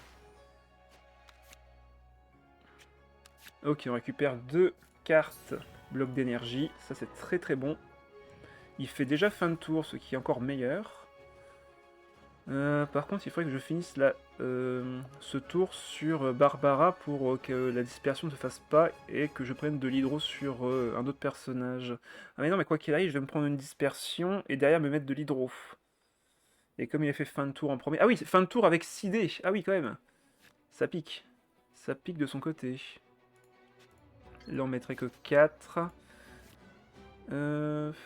Ok, on récupère 2 cartes bloc d'énergie. Ça, c'est très très bon. Il fait déjà fin de tour, ce qui est encore meilleur. Par contre, il faudrait que je finisse ce tour sur Barbara pour que la dispersion ne se fasse pas et que je prenne de l'hydro sur un autre personnage. Ah mais non, mais quoi qu'il arrive, je vais me prendre une dispersion et derrière me mettre de l'hydro. Et comme il a fait fin de tour en premier... Ah oui, fin de tour avec 6 dés. Ah oui, quand même. Ça pique. Ça pique de son côté. Là, on mettrait que 4.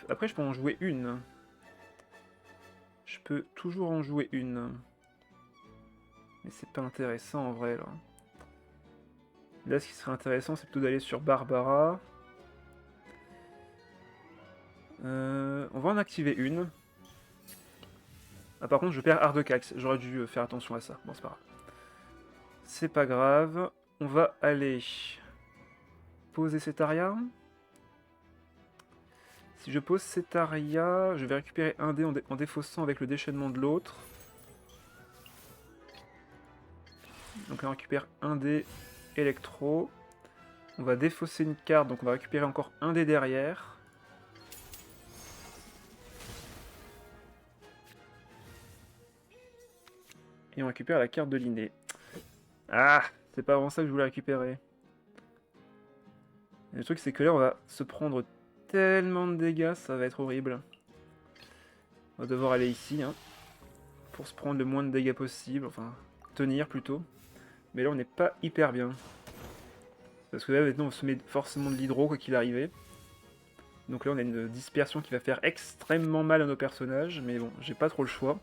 Après, je peux en jouer une. Je peux toujours en jouer une. Mais c'est pas intéressant en vrai, là. Là, ce qui serait intéressant, c'est plutôt d'aller sur Barbara. On va en activer une. Ah, par contre, je perds Ardecax. J'aurais dû faire attention à ça. Bon, c'est pas grave. C'est pas grave. On va aller poser Cetaria. Si je pose Cetaria, je vais récupérer un dé en défaussant avec le déchaînement de l'autre. Donc là, on récupère un dé électro. On va défausser une carte, donc on va récupérer encore un dé derrière. Et on récupère la carte de l'inné. Ah, c'est pas vraiment ça que je voulais récupérer. Et le truc, c'est que là, on va se prendre tellement de dégâts, ça va être horrible. On va devoir aller ici, hein, pour se prendre le moins de dégâts possible, enfin, tenir plutôt. Mais là, on n'est pas hyper bien. Parce que là, maintenant, on se met forcément de l'hydro, quoi qu'il arrive. Donc là, on a une dispersion qui va faire extrêmement mal à nos personnages, mais bon, j'ai pas trop le choix.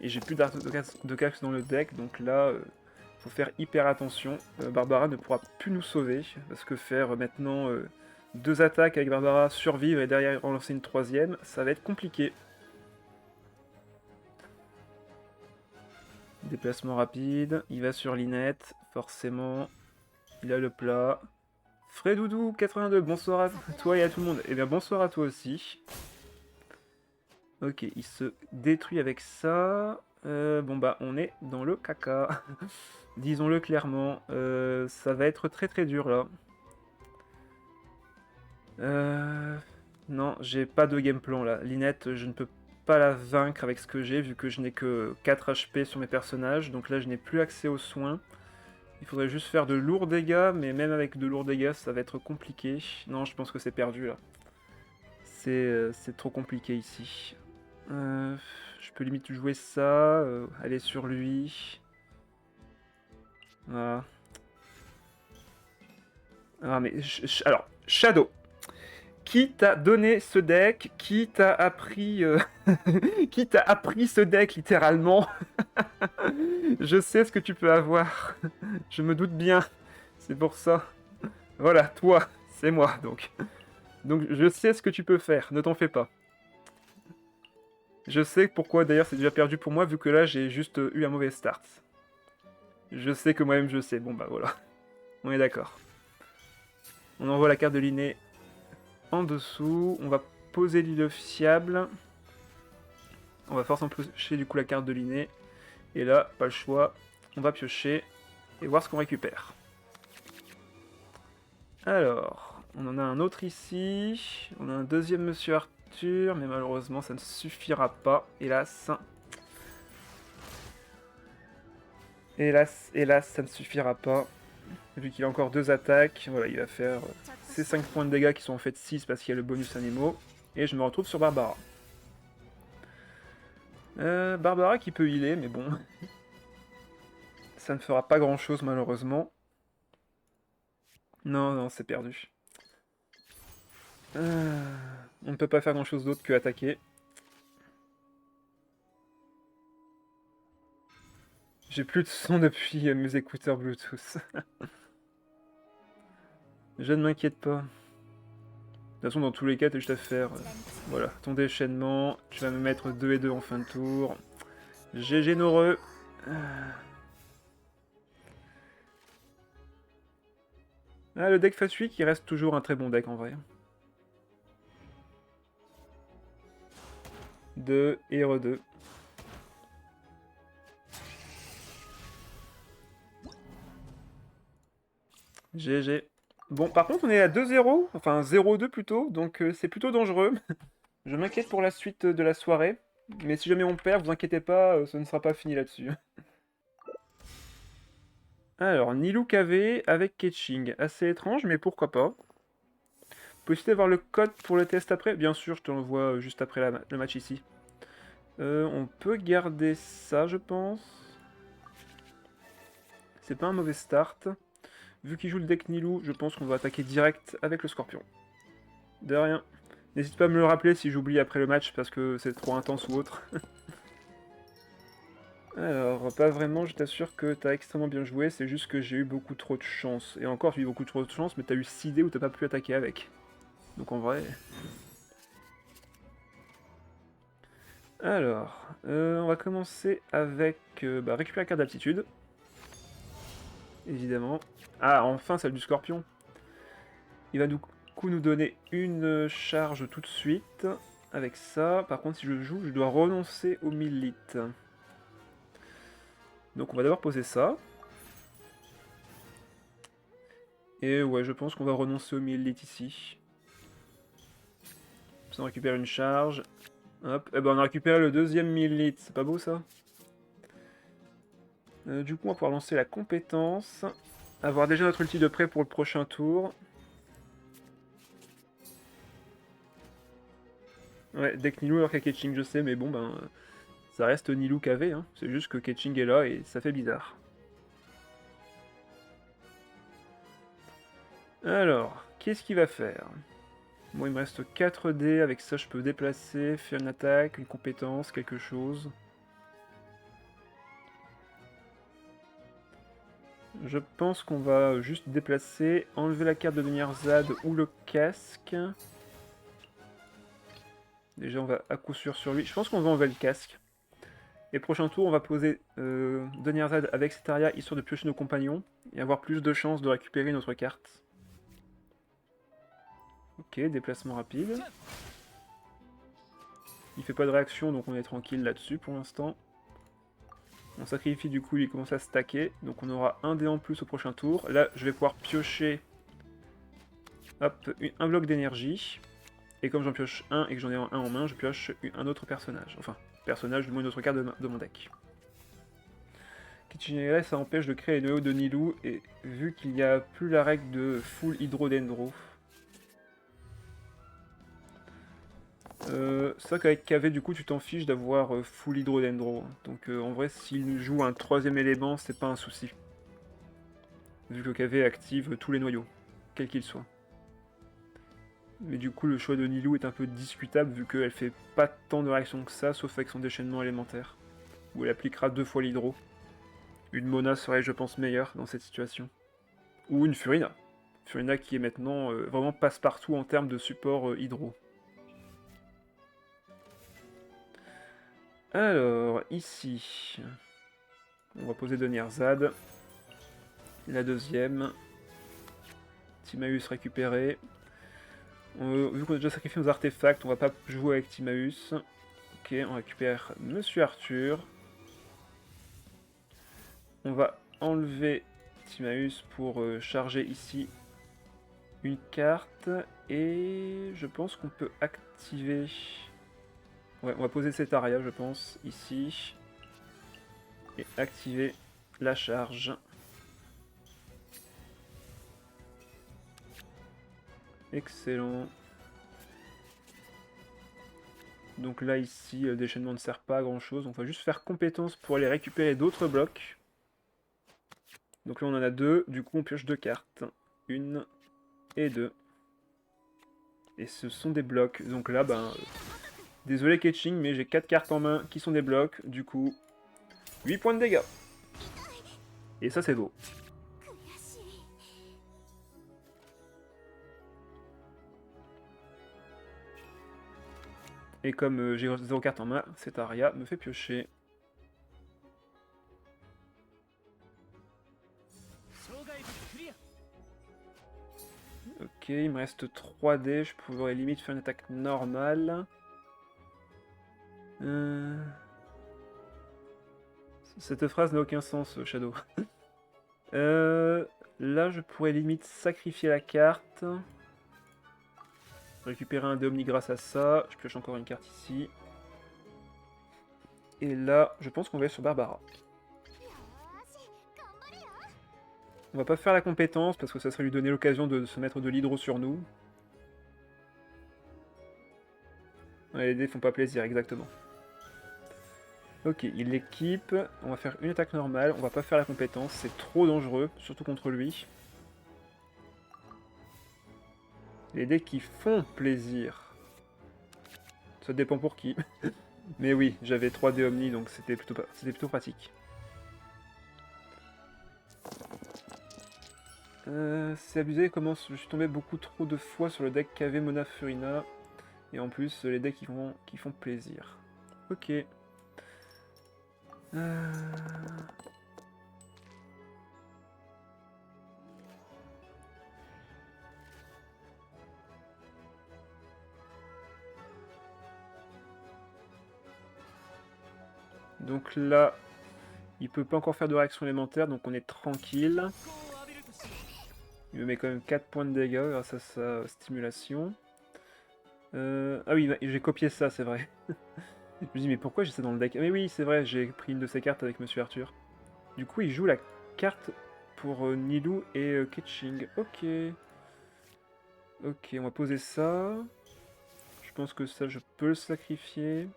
Et j'ai plus de cax dans le deck, donc là, faut faire hyper attention. Barbara ne pourra plus nous sauver, parce que faire maintenant 2 attaques avec Barbara, survivre et derrière en lancer une 3e, ça va être compliqué. Déplacement rapide, il va sur Linette, forcément. Il a le plat. Frédoudou 82, bonsoir à toi et à tout le monde. Eh bien bonsoir à toi aussi. Ok, il se détruit avec ça. Bon bah on est dans le caca. Disons-le clairement. Ça va être très très dur là. Non, j'ai pas de game plan là. Linette, je ne peux pas la vaincre avec ce que j'ai, vu que je n'ai que 4 HP sur mes personnages. Donc là, je n'ai plus accès aux soins. Il faudrait juste faire de lourds dégâts, mais même avec de lourds dégâts, ça va être compliqué. Non, je pense que c'est perdu là. C'est trop compliqué ici. Je peux limite jouer ça, aller sur lui. Voilà. Ah mais... alors, Shadow. Qui t'a donné ce deck? Qui t'a appris... qui t'a appris ce deck, littéralement? Je sais ce que tu peux avoir. Je me doute bien. C'est pour ça. Voilà, toi. C'est moi, donc. Donc, je sais ce que tu peux faire. Ne t'en fais pas. Je sais pourquoi, d'ailleurs, c'est déjà perdu pour moi, vu que là, j'ai juste eu un mauvais start. Je sais que moi-même je sais. Bon bah voilà. On est d'accord. On envoie la carte de l'inné en dessous. On va poser l'île fiable. On va forcément piocher du coup la carte de l'inné. Et là, pas le choix. On va piocher et voir ce qu'on récupère. Alors, on en a un autre ici. On a un deuxième Monsieur Arthur, mais malheureusement ça ne suffira pas. Hélas. Hélas, ça ne suffira pas. Vu qu'il a encore 2 attaques, voilà, il va faire ses 5 points de dégâts qui sont en fait 6 parce qu'il y a le bonus animaux. Et je me retrouve sur Barbara. Barbara qui peut healer, mais bon. Ça ne fera pas grand chose malheureusement. Non, non, c'est perdu. On ne peut pas faire grand chose d'autre que attaquer. J'ai plus de son depuis mes écouteurs Bluetooth. Je ne m'inquiète pas. De toute façon, dans tous les cas, tu as juste à faire voilà, ton déchaînement. Tu vas me mettre 2 et 2 en fin de tour. GG Noreux. Ah, le deck Fatui qui reste toujours un très bon deck en vrai. 2 et re-2. GG. Bon, par contre, on est à 2-0, enfin 0-2 plutôt, donc c'est plutôt dangereux. Je m'inquiète pour la suite de la soirée, mais si jamais on perd, vous inquiétez pas, ce ne sera pas fini là-dessus. Alors, Nilou KV avec Ketching. Assez étrange, mais pourquoi pas. Peux-tu avoir le code pour le test après? Bien sûr, je te l'envoie juste après le match ici. On peut garder ça, je pense. C'est pas un mauvais start. Vu qu'il joue le deck Nilou, je pense qu'on va attaquer direct avec le Scorpion. De rien. N'hésite pas à me le rappeler si j'oublie après le match parce que c'est trop intense ou autre. Alors, pas vraiment, je t'assure que t'as extrêmement bien joué, c'est juste que j'ai eu beaucoup trop de chance. Et encore, tu as eu beaucoup trop de chance, mais t'as eu 6 dés où t'as pas pu attaquer avec. Donc en vrai... Alors, on va commencer avec récupérer la carte d'altitude. Évidemment. Ah, enfin celle du Scorpion. Il va du coup nous donner une charge tout de suite. Avec ça, par contre, si je joue, je dois renoncer au 1000 litres. Donc on va d'abord poser ça. Et ouais, je pense qu'on va renoncer au 1000 litres ici. Ça, on récupère une charge. Hop, et ben on a récupéré le deuxième 1000 litres, c'est pas beau ça? Du coup, on va pouvoir lancer la compétence. Avoir déjà notre ulti de prêt pour le prochain tour. Ouais, deck Nilou alors qu'il y a Ketching, je sais, mais bon, ben, ça reste Nilou KV, hein. C'est juste que Ketching est là et ça fait bizarre. Alors, qu'est-ce qu'il va faire? Moi, il me reste 4 dés, avec ça je peux déplacer, faire une attaque, une compétence, quelque chose. Je pense qu'on va juste déplacer, enlever la carte de Zad ou le casque. Déjà, on va à coup sûr sur lui. Je pense qu'on va enlever le casque. Et prochain tour, on va poser Zad avec Cetaria, histoire de piocher nos compagnons, et avoir plus de chances de récupérer notre carte. Ok, déplacement rapide. Il fait pas de réaction, donc on est tranquille là-dessus pour l'instant. On sacrifie du coup, il commence à stacker, donc on aura un dé en plus au prochain tour. Là, je vais pouvoir piocher hop, un bloc d'énergie. Et comme j'en pioche un et que j'en ai un en main, je pioche un autre personnage. Enfin, personnage, du moins une autre carte de mon deck. Kitchenera, ça empêche de créer les noyaux de Nilou, et vu qu'il n'y a plus la règle de full hydrodendro, c'est vrai qu'avec KV, du coup, tu t'en fiches d'avoir full hydrodendro. Donc en vrai, s'il joue un troisième élément, c'est pas un souci. Vu que KV active tous les noyaux, quels qu'ils soient. Mais du coup, le choix de Nilou est un peu discutable, vu qu'elle fait pas tant de réactions que ça, sauf avec son déchaînement élémentaire, où elle appliquera 2 fois l'hydro. Une Mona serait, je pense, meilleure dans cette situation. Ou une Furina. Furina qui est maintenant vraiment passe-partout en termes de support hydro. Alors, ici, on va poser Zad. La deuxième. Timaeus récupéré. Vu qu'on a déjà sacrifié nos artefacts, on va pas jouer avec Timaeus. Ok, on récupère Monsieur Arthur. On va enlever Timaeus pour charger ici une carte. Et je pense qu'on peut activer... Ouais, on va poser cet aria, je pense, ici. Et activer la charge. Excellent. Donc là, ici, le déchaînement ne sert pas à grand chose. On va juste faire compétence pour aller récupérer d'autres blocs. Donc là, on en a deux. Du coup, on pioche deux cartes. Une et deux. Et ce sont des blocs. Donc là, ben... désolé Ketching, mais j'ai 4 cartes en main qui sont des blocs. Du coup, 8 points de dégâts. Et ça, c'est beau. Et comme j'ai 0 cartes en main, cet aria me fait piocher. Ok, il me reste 3 dés. Je pourrais limite faire une attaque normale. Cette phrase n'a aucun sens, Shadow. Là, je pourrais limite sacrifier la carte. Récupérer un dé omni grâce à ça. Je pioche encore une carte ici. Et là, je pense qu'on va aller sur Barbara. On va pas faire la compétence parce que ça serait lui donner l'occasion de se mettre de l'hydro sur nous. Ouais, les dés font pas plaisir, exactement. Ok, il l'équipe. On va faire une attaque normale. On va pas faire la compétence. C'est trop dangereux, surtout contre lui. Les dés qui font plaisir. Ça dépend pour qui. Mais oui, j'avais 3 dés Omni, donc c'était plutôt pratique. C'est abusé comment je suis tombé beaucoup trop de fois sur le deck KV Mona Furina. Et en plus, les decks qui font plaisir. Ok. Donc là, il peut pas encore faire de réaction élémentaire, donc on est tranquille. Il me met quand même 4 points de dégâts grâce à sa stimulation. Ah oui, j'ai copié ça, c'est vrai. Je me dis, mais pourquoi j'ai ça dans le deck? Ah mais oui, c'est vrai, j'ai pris une de ses cartes avec Monsieur Arthur. Du coup, il joue la carte pour Nilou et Ketching. Ok. Ok, on va poser ça. Je pense que ça, je peux le sacrifier.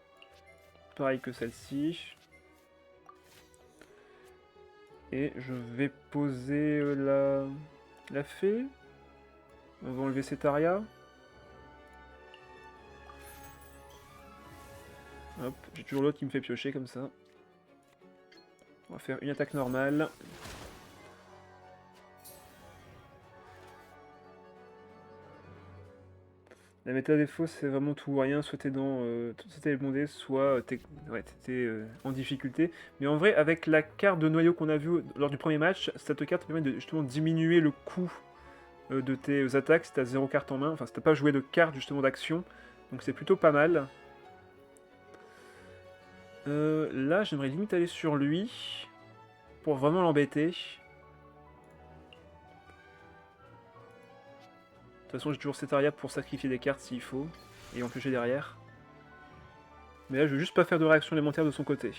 Pareil que celle-ci. Et je vais poser la fée. On va enlever cet aria. Hop, j'ai toujours l'autre qui me fait piocher comme ça. On va faire une attaque normale. La méta défaut, c'est vraiment tout ou rien. Soit t'es bondé, soit t'es en difficulté. Mais en vrai, avec la carte de noyau qu'on a vue lors du premier match, cette carte permet de justement diminuer le coût de tes attaques si t'as 0 carte en main. Enfin, si t'as pas joué de carte justement d'action. Donc c'est plutôt pas mal. Là, j'aimerais limite aller sur lui. Pour vraiment l'embêter. De toute façon, j'ai toujours cette aria pour sacrifier des cartes s'il faut. Et en piocher derrière. Mais là, je veux juste pas faire de réaction élémentaire de son côté.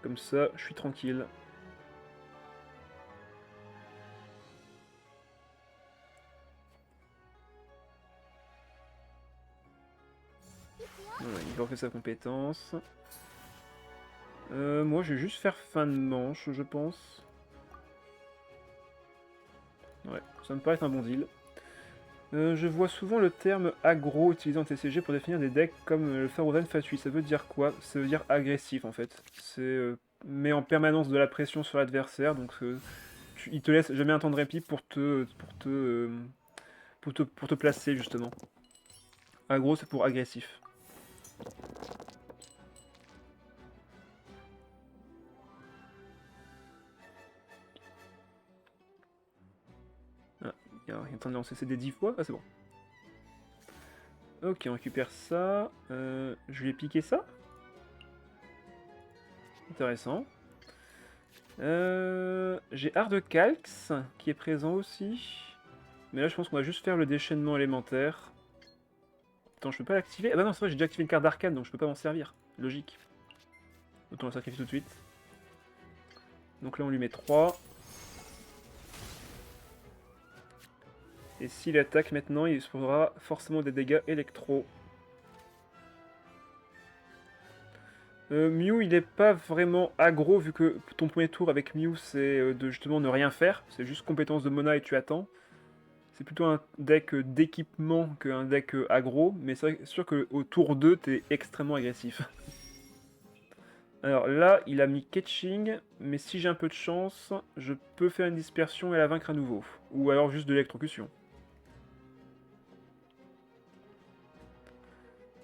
Comme ça, je suis tranquille. Voilà, il va refaire sa compétence. Moi, je vais juste faire fin de manche, je pense. Ouais, ça me paraît être un bon deal. Je vois souvent le terme aggro utilisé en TCG pour définir des decks comme le Farovan Fatui. Ça veut dire quoi? Ça veut dire agressif en fait. C'est met en permanence de la pression sur l'adversaire, donc il te laisse jamais un temps de répit pour te placer justement. Aggro, c'est pour agressif. est en train de lancer ses dés 10 fois. Ah, c'est bon. Ok, on récupère ça. Je lui ai piqué ça. Intéressant. J'ai Hard Calx qui est présent aussi. Mais là, je pense qu'on va juste faire le déchaînement élémentaire. Attends, je peux pas l'activer? Ah bah non, c'est vrai, j'ai déjà activé une carte d'arcane, donc je peux pas m'en servir. Logique. Autant la sacrifier tout de suite. Donc là, on lui met 3. Et s'il attaque maintenant, il se prendra forcément des dégâts électro. Mew, il est pas vraiment aggro, vu que ton premier tour avec Mew, c'est de justement ne rien faire. C'est juste compétence de Mona et tu attends. C'est plutôt un deck d'équipement qu'un deck aggro, mais c'est sûr qu'au tour 2, t'es extrêmement agressif. Alors là, il a mis Catching, mais si j'ai un peu de chance, je peux faire une dispersion et la vaincre à nouveau. Ou alors juste de l'électrocution.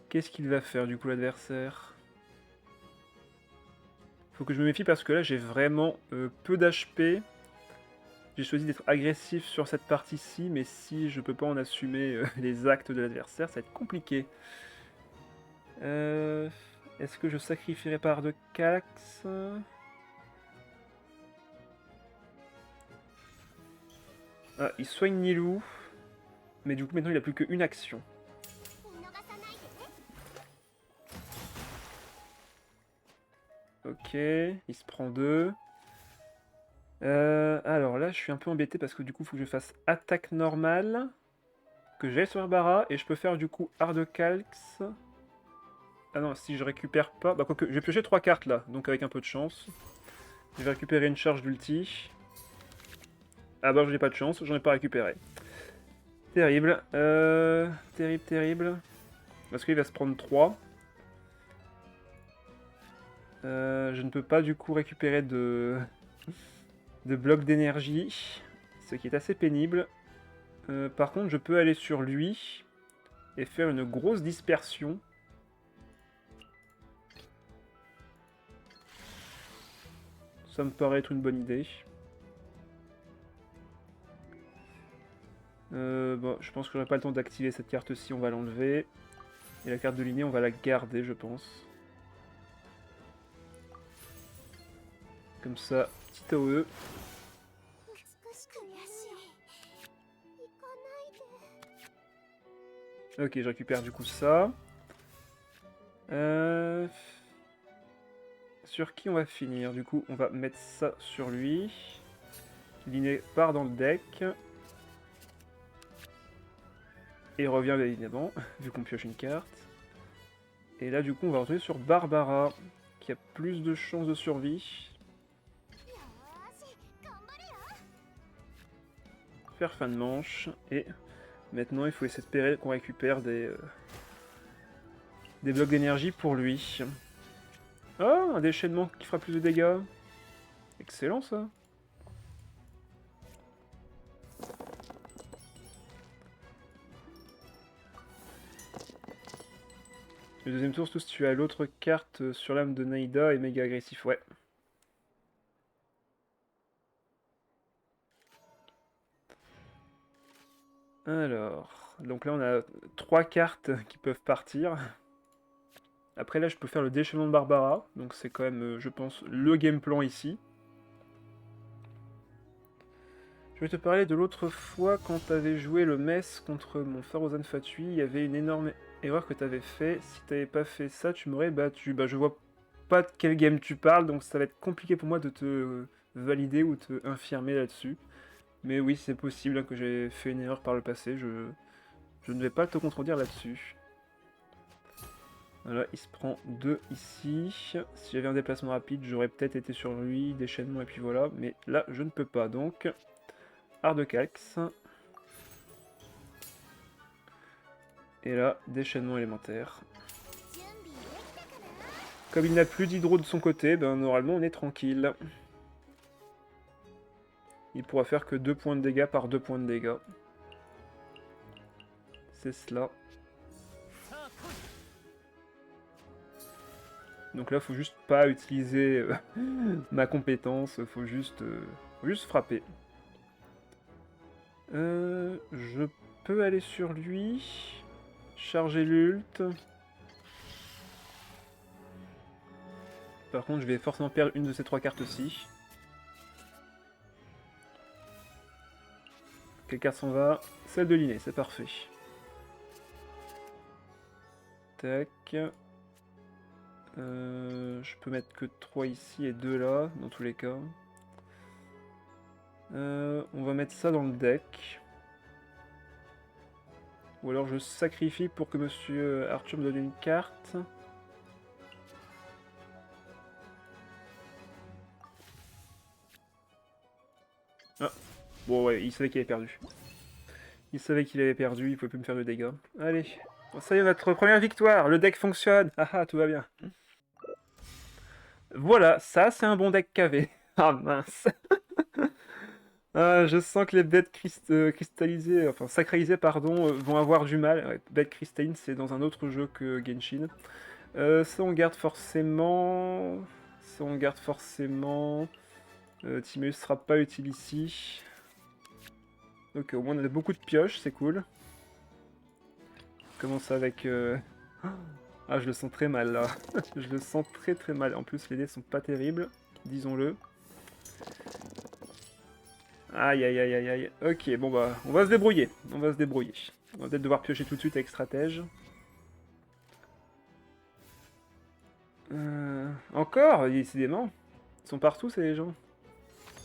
Qu'est-ce qu'il va faire du coup l'adversaire? Faut que je me méfie parce que là j'ai vraiment peu d'HP. J'ai choisi d'être agressif sur cette partie-ci, mais si je peux pas en assumer les actes de l'adversaire, ça va être compliqué. Est-ce que je sacrifierai par de Cax? Ah, il soigne Nilou. Mais du coup maintenant il a plus qu'une action. Ok, il se prend 2. Alors là, je suis un peu embêté parce que du coup, il faut que je fasse attaque normale, que j'aille sur Barbara, et je peux faire du coup Hard Calx. Ah non, si je récupère pas... Bah quoique, je vais piocher 3 cartes là, donc avec un peu de chance. Je vais récupérer une charge d'ulti. Ah bah, je n'ai pas de chance, j'en ai pas récupéré. Terrible. Terrible, terrible. Parce qu'il va se prendre 3. Je ne peux pas du coup récupérer de blocs d'énergie, ce qui est assez pénible. Par contre, je peux aller sur lui et faire une grosse dispersion. Ça me paraît être une bonne idée. Bon, je pense que j'aurai pas le temps d'activer cette carte-ci, on va l'enlever. Et la carte de lignée, on va la garder, je pense. Comme ça, petit AOE. Ok, je récupère du coup ça. Sur qui on va finir? Du coup, on va mettre ça sur lui. Liné part dans le deck. Et revient bien évidemment, vu qu'on pioche une carte. Et là, du coup, on va retrouver sur Barbara, qui a plus de chances de survie. Faire fin de manche. Et maintenant, il faut espérer qu'on récupère des blocs d'énergie pour lui. Ah, un déchaînement qui fera plus de dégâts. Excellent, ça. Le deuxième tour, surtout si tu as l'autre carte sur l'âme de Naïda et méga agressif, ouais. Alors, donc là on a 3 cartes qui peuvent partir. Après là je peux faire le déchaînement de Barbara, donc c'est quand même, je pense, le game plan ici. Je vais te parler de l'autre fois quand tu avais joué le Metz contre mon Farozan Fatui, il y avait une énorme erreur que tu avais fait. Si tu n'avais pas fait ça, tu m'aurais battu. Bah je vois pas de quel game tu parles, donc ça va être compliqué pour moi de te valider ou te infirmer là-dessus. Mais oui, c'est possible hein, que j'ai fait une erreur par le passé, je ne vais pas te contredire là-dessus. Voilà, il se prend 2 ici. Si j'avais un déplacement rapide, j'aurais peut-être été sur lui, déchaînement et puis voilà. Mais là, je ne peux pas, donc... Hard Calx. Et là, déchaînement élémentaire. Comme il n'a plus d'hydro de son côté, ben normalement on est tranquille. Il pourra faire que 2 points de dégâts par 2 points de dégâts. C'est cela. Donc là, faut juste pas utiliser ma compétence, faut juste frapper. Je peux aller sur lui. Charger l'ult. Par contre, je vais forcément perdre une de ces 3 cartes-ci. Quelle carte s'en va? Celle de l'inné, c'est parfait. Tac. Je peux mettre que 3 ici et 2 là, dans tous les cas. On va mettre ça dans le deck. Ou alors je sacrifie pour que Monsieur Arthur me donne une carte. Ah, bon ouais, il savait qu'il avait perdu. Il savait qu'il avait perdu, il pouvait plus me faire de dégâts. Allez, bon, ça y est, notre première victoire, le deck fonctionne. Ah ah, tout va bien. Voilà, ça c'est un bon deck KV. Ah mince. Ah, je sens que les bêtes cristallisées, enfin sacralisées, pardon, vont avoir du mal. Ouais, bête cristalline, c'est dans un autre jeu que Genshin. Ça on garde forcément. Ça on garde forcément. Timeus sera pas utile ici. Donc au moins on a beaucoup de pioches, c'est cool. On commence avec... Ah, je le sens très mal là. Je le sens très très mal. En plus les dés sont pas terribles, disons-le. Aïe aïe aïe aïe aïe. Ok, bon bah, on va se débrouiller. On va se débrouiller. On va peut-être devoir piocher tout de suite avec stratège. Encore, décidément. Ils sont partout ces gens.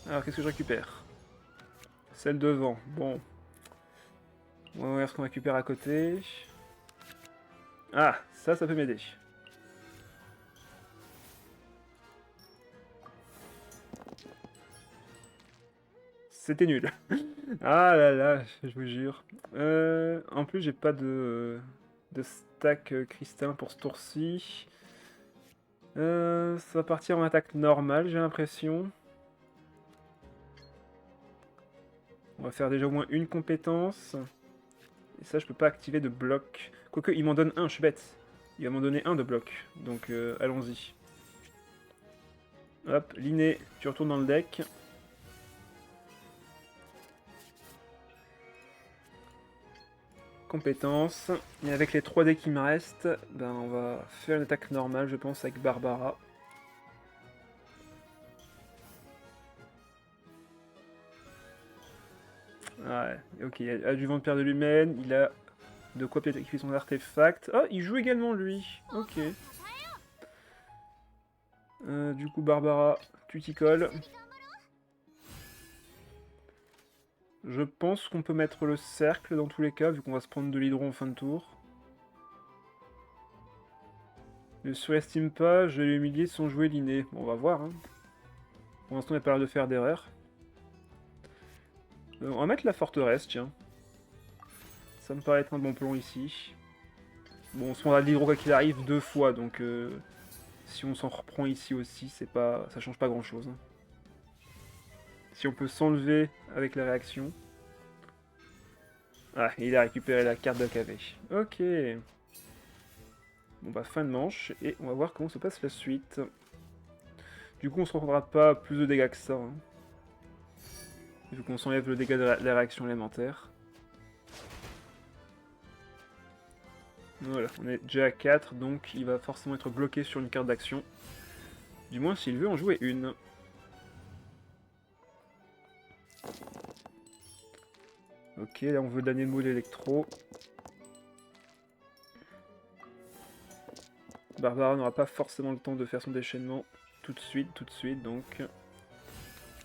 Alors qu'est-ce que je récupère? Celle devant. Bon. On va voir ce qu'on récupère à côté. Ah, ça peut m'aider. C'était nul. Ah là là, je vous jure. En plus, j'ai pas de stack cristallin pour ce tour-ci. Ça va partir en attaque normale, j'ai l'impression. On va faire déjà au moins une compétence. Et ça, je peux pas activer de bloc. Quoique, il m'en donne un, je suis bête. Il va m'en donner un de bloc. Donc, allons-y. Hop, l'inné, tu retournes dans le deck. Compétences. Et avec les 3 dés qui me restent, ben on va faire une attaque normale, je pense, avec Barbara. Ouais, ok, il a du vent de pierre de l'humaine, il a de quoi peut-être équiper son artefact. Ah, il joue également lui. Ok. Du coup, Barbara, tu t'y colles. Je pense qu'on peut mettre le cercle dans tous les cas, vu qu'on va se prendre de l'hydro en fin de tour. Ne surestime pas, je vais l'humilier sans jouer l'inné. Bon, on va voir. Hein. Pour l'instant, il n'y a pas l'air de faire d'erreur. On va mettre la forteresse, tiens. Ça me paraît être un bon plan ici. Bon, on se prendra de l'hydro quoi qu'il arrive 2 fois, donc si on s'en reprend ici aussi, ça change pas grand-chose. Hein. Si on peut s'enlever avec la réaction. Ah, il a récupéré la carte d'AKV. Ok. Bon bah fin de manche, et on va voir comment se passe la suite. Du coup on se reprendra pas plus de dégâts que ça. Hein. Vu qu'on s'enlève le dégât de la réaction élémentaire. Voilà, on est déjà à 4, donc il va forcément être bloqué sur une carte d'action. Du moins s'il veut en jouer une. Ok, là on veut l'anemo l'électro. Barbara n'aura pas forcément le temps de faire son déchaînement tout de suite, donc...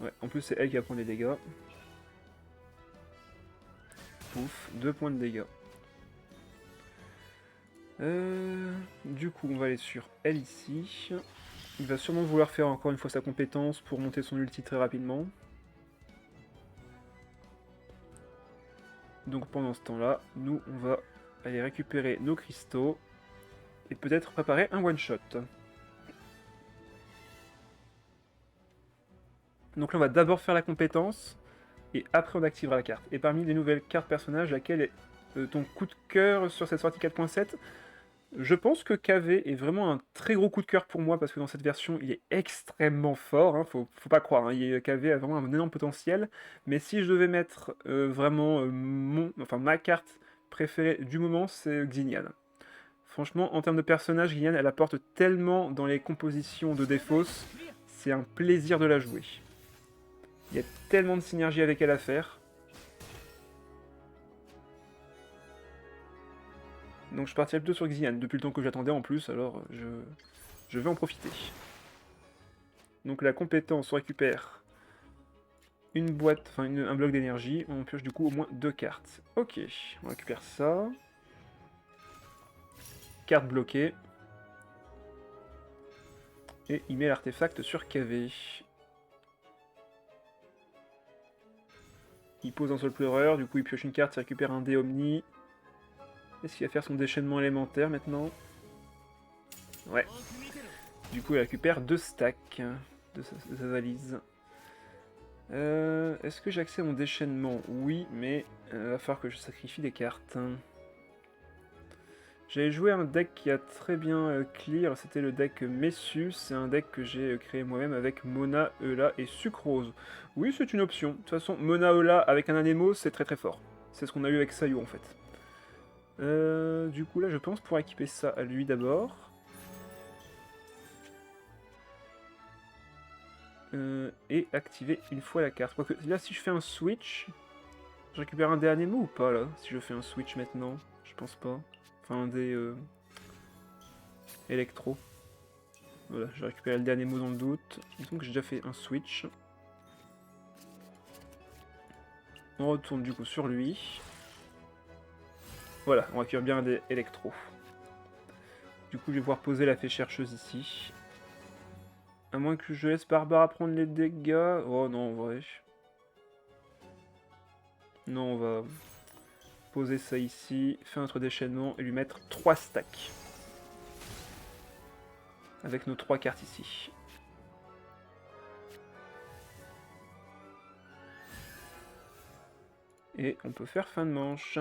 Ouais, en plus c'est elle qui va prendre les dégâts. Pouf, 2 points de dégâts. Du coup, on va aller sur elle ici. Il va sûrement vouloir faire encore une fois sa compétence pour monter son ulti très rapidement. Donc pendant ce temps-là, nous, on va aller récupérer nos cristaux et peut-être préparer un one-shot. Donc là, on va d'abord faire la compétence et après on activera la carte. Et parmi les nouvelles cartes personnages, laquelle est ton coup de cœur sur cette sortie 4.7? Je pense que KV est vraiment un très gros coup de cœur pour moi parce que dans cette version, il est extrêmement fort, hein, faut pas croire, hein, KV a vraiment un énorme potentiel. Mais si je devais mettre vraiment ma carte préférée du moment, c'est Xinian. Franchement, en termes de personnage, Xinian, elle apporte tellement dans les compositions de Défausse, c'est un plaisir de la jouer. Il y a tellement de synergie avec elle à faire. Donc je partirai plutôt sur Xinian, depuis le temps que j'attendais en plus, alors je vais en profiter. Donc la compétence, on récupère une boîte, enfin un bloc d'énergie, on pioche du coup au moins 2 cartes. Ok, on récupère ça. Carte bloquée. Et il met l'artefact sur KV. Il pose un seul pleureur, du coup il pioche une carte, il récupère un dé Omni. Est-ce qu'il va faire son déchaînement élémentaire maintenant? Ouais. Du coup il récupère 2 stacks de sa valise. Est-ce que j'ai accès à mon déchaînement? Oui, mais va falloir que je sacrifie des cartes. J'avais joué un deck qui a très bien clear, c'était le deck Messus, c'est un deck que j'ai créé moi-même avec Mona, Eula et Sucrose. Oui, c'est une option. De toute façon, Mona, Eula avec un Anémo, c'est très très fort. C'est ce qu'on a eu avec Sayo en fait. Du coup là, je pense pouvoir équiper ça à lui d'abord. Et activer une fois la carte. Quoique, là, si je fais un switch, je récupère un dé Anémo ou pas là? Si je fais un switch maintenant, je pense pas. Enfin, un dé électro. Voilà, j'ai récupéré le dernier mot dans le doute. Donc j'ai déjà fait un switch. On retourne du coup sur lui. Voilà, on récupère bien des électros. Du coup, je vais pouvoir poser la fée chercheuse ici. À moins que je laisse Barbara prendre les dégâts. Oh non, en vrai. Non, on va poser ça ici, faire notre déchaînement et lui mettre 3 stacks. Avec nos 3 cartes ici. Et on peut faire fin de manche.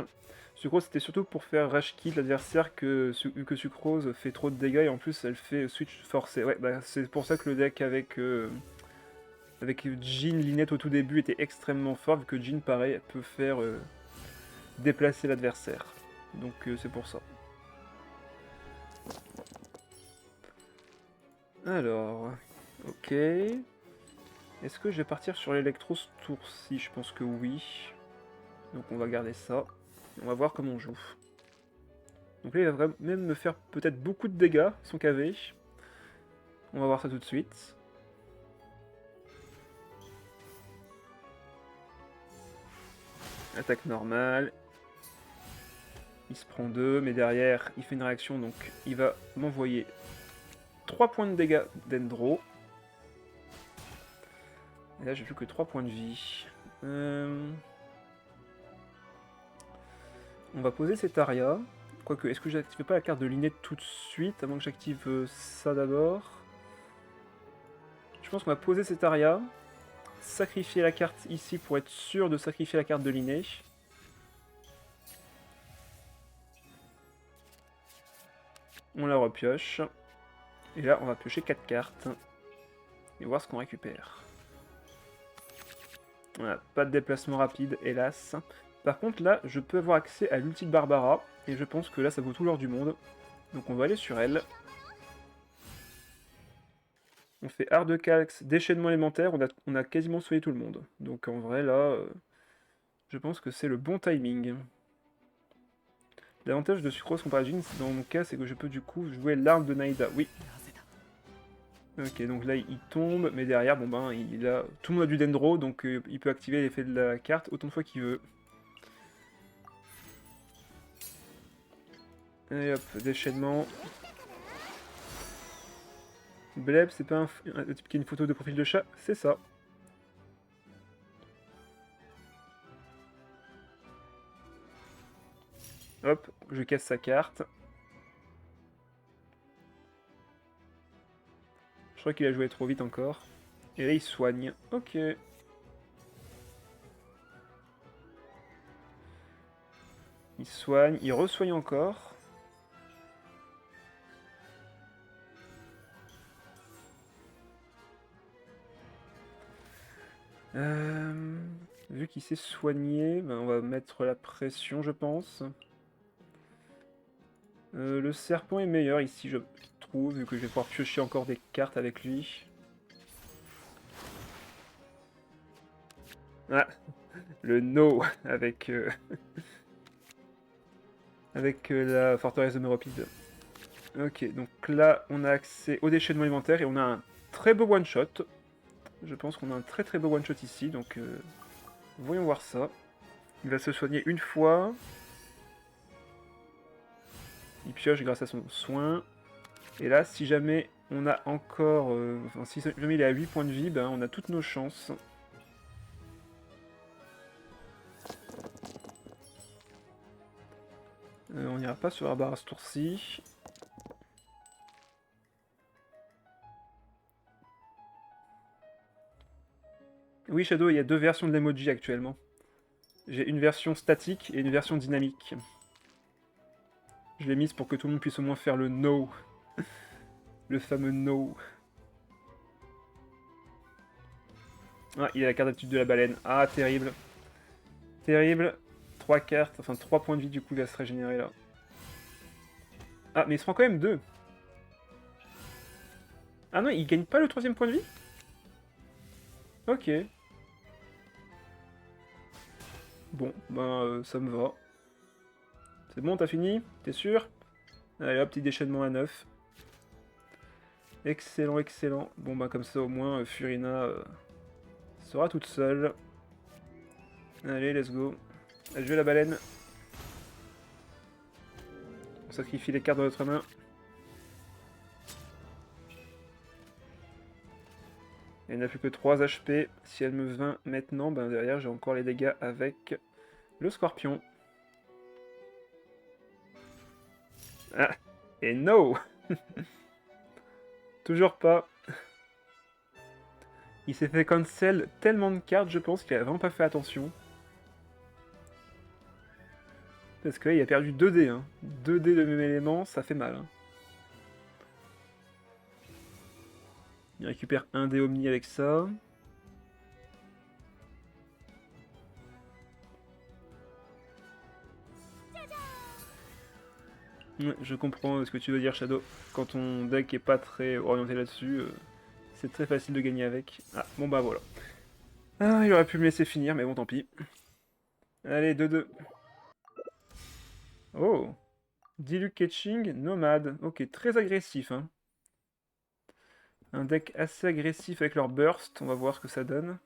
Sucrose, c'était surtout pour faire rush kill l'adversaire que Sucrose fait trop de dégâts et en plus elle fait switch forcé. Ouais, bah c'est pour ça que le deck avec Jean Linette au tout début était extrêmement fort, vu que Jean, pareil, peut faire déplacer l'adversaire. Donc c'est pour ça. Alors, ok. Est-ce que je vais partir sur l'électro ce tour-ci? Je pense que oui. Donc on va garder ça. On va voir comment on joue. Donc là, il va même me faire peut-être beaucoup de dégâts, son KV. On va voir ça tout de suite. Attaque normale. Il se prend 2, mais derrière, il fait une réaction, donc il va m'envoyer 3 points de dégâts d'Endro. Et là, j'ai plus que 3 points de vie. On va poser cet aria. Quoique, est-ce que j'active pas la carte de Linette tout de suite, avant que j'active ça d'abord? Je pense qu'on va poser cet aria. Sacrifier la carte ici pour être sûr de sacrifier la carte de Linné. On la repioche. Et là, on va piocher 4 cartes. Et voir ce qu'on récupère. Voilà, pas de déplacement rapide, hélas. Par contre, là, je peux avoir accès à l'ulti de Barbara. Et je pense que là, ça vaut tout l'or du monde. Donc on va aller sur elle. On fait art de calx, déchaînement élémentaire, on a quasiment soigné tout le monde. Donc en vrai, là, je pense que c'est le bon timing. L'avantage de Sucrose comparé à Jean, dans mon cas, c'est que je peux du coup jouer l'arme de Naïda. Oui. Ok, donc là, il tombe, mais derrière, bon ben, il a... tout le monde a du Dendro, donc il peut activer l'effet de la carte autant de fois qu'il veut. Et hop, déchaînement. Bleb, c'est pas un type qui a une photo de profil de chat? C'est ça. Hop, je casse sa carte. Je crois qu'il a joué trop vite encore. Et là, il soigne. Ok. Il soigne, il resoigne encore. Vu qu'il s'est soigné, ben on va mettre la pression, je pense. Le serpent est meilleur ici, je trouve, vu que je vais pouvoir piocher encore des cartes avec lui. Ah, le no avec, avec la forteresse de Méropide. Ok, donc là, on a accès au déchaînement alimentaire et on a un très beau one-shot. Je pense qu'on a un très très beau one-shot ici, donc voyons voir ça. Il va se soigner une fois. Il pioche grâce à son soin. Et là, si jamais on a encore... enfin, si jamais il est à 8 points de vie, ben, on a toutes nos chances. On n'ira pas sur Arbara ce tour-ci. Oui, Shadow, il y a deux versions de l'emoji actuellement. J'ai une version statique et une version dynamique. Je l'ai mise pour que tout le monde puisse au moins faire le no. Le fameux no. Ah, il a la carte d'aptitude de la baleine. Ah, terrible. Terrible. 3 cartes, enfin 3 points de vie du coup il va se régénérer là. Ah, mais il se prend quand même 2. Ah non, il gagne pas le troisième point de vie? Ok. Bon, ben ça me va. C'est bon, t'as fini? T'es sûr? Allez hop, petit déchaînement à 9. Excellent, excellent. Bon, bah comme ça au moins Furina sera toute seule. Allez, let's go. Elle joue la baleine. On sacrifie les cartes dans notre main. Elle n'a plus que 3 HP. Si elle me vint maintenant, ben derrière j'ai encore les dégâts avec le scorpion. Ah, et no. Toujours pas. Il s'est fait cancel tellement de cartes, je pense, qu'il a vraiment pas fait attention. Parce qu'il a perdu 2 dés. Hein. 2 dés de même élément, ça fait mal. Hein. Il récupère un dé Omni avec ça. Ouais, je comprends ce que tu veux dire, Shadow. Quand ton deck est pas très orienté là-dessus, c'est très facile de gagner avec. Ah, bon bah voilà. Ah, il aurait pu me laisser finir, mais bon, tant pis. Allez, 2-2. Oh, Diluc Catching, Nomade. Ok, très agressif. Hein. Un deck assez agressif avec leur burst. On va voir ce que ça donne.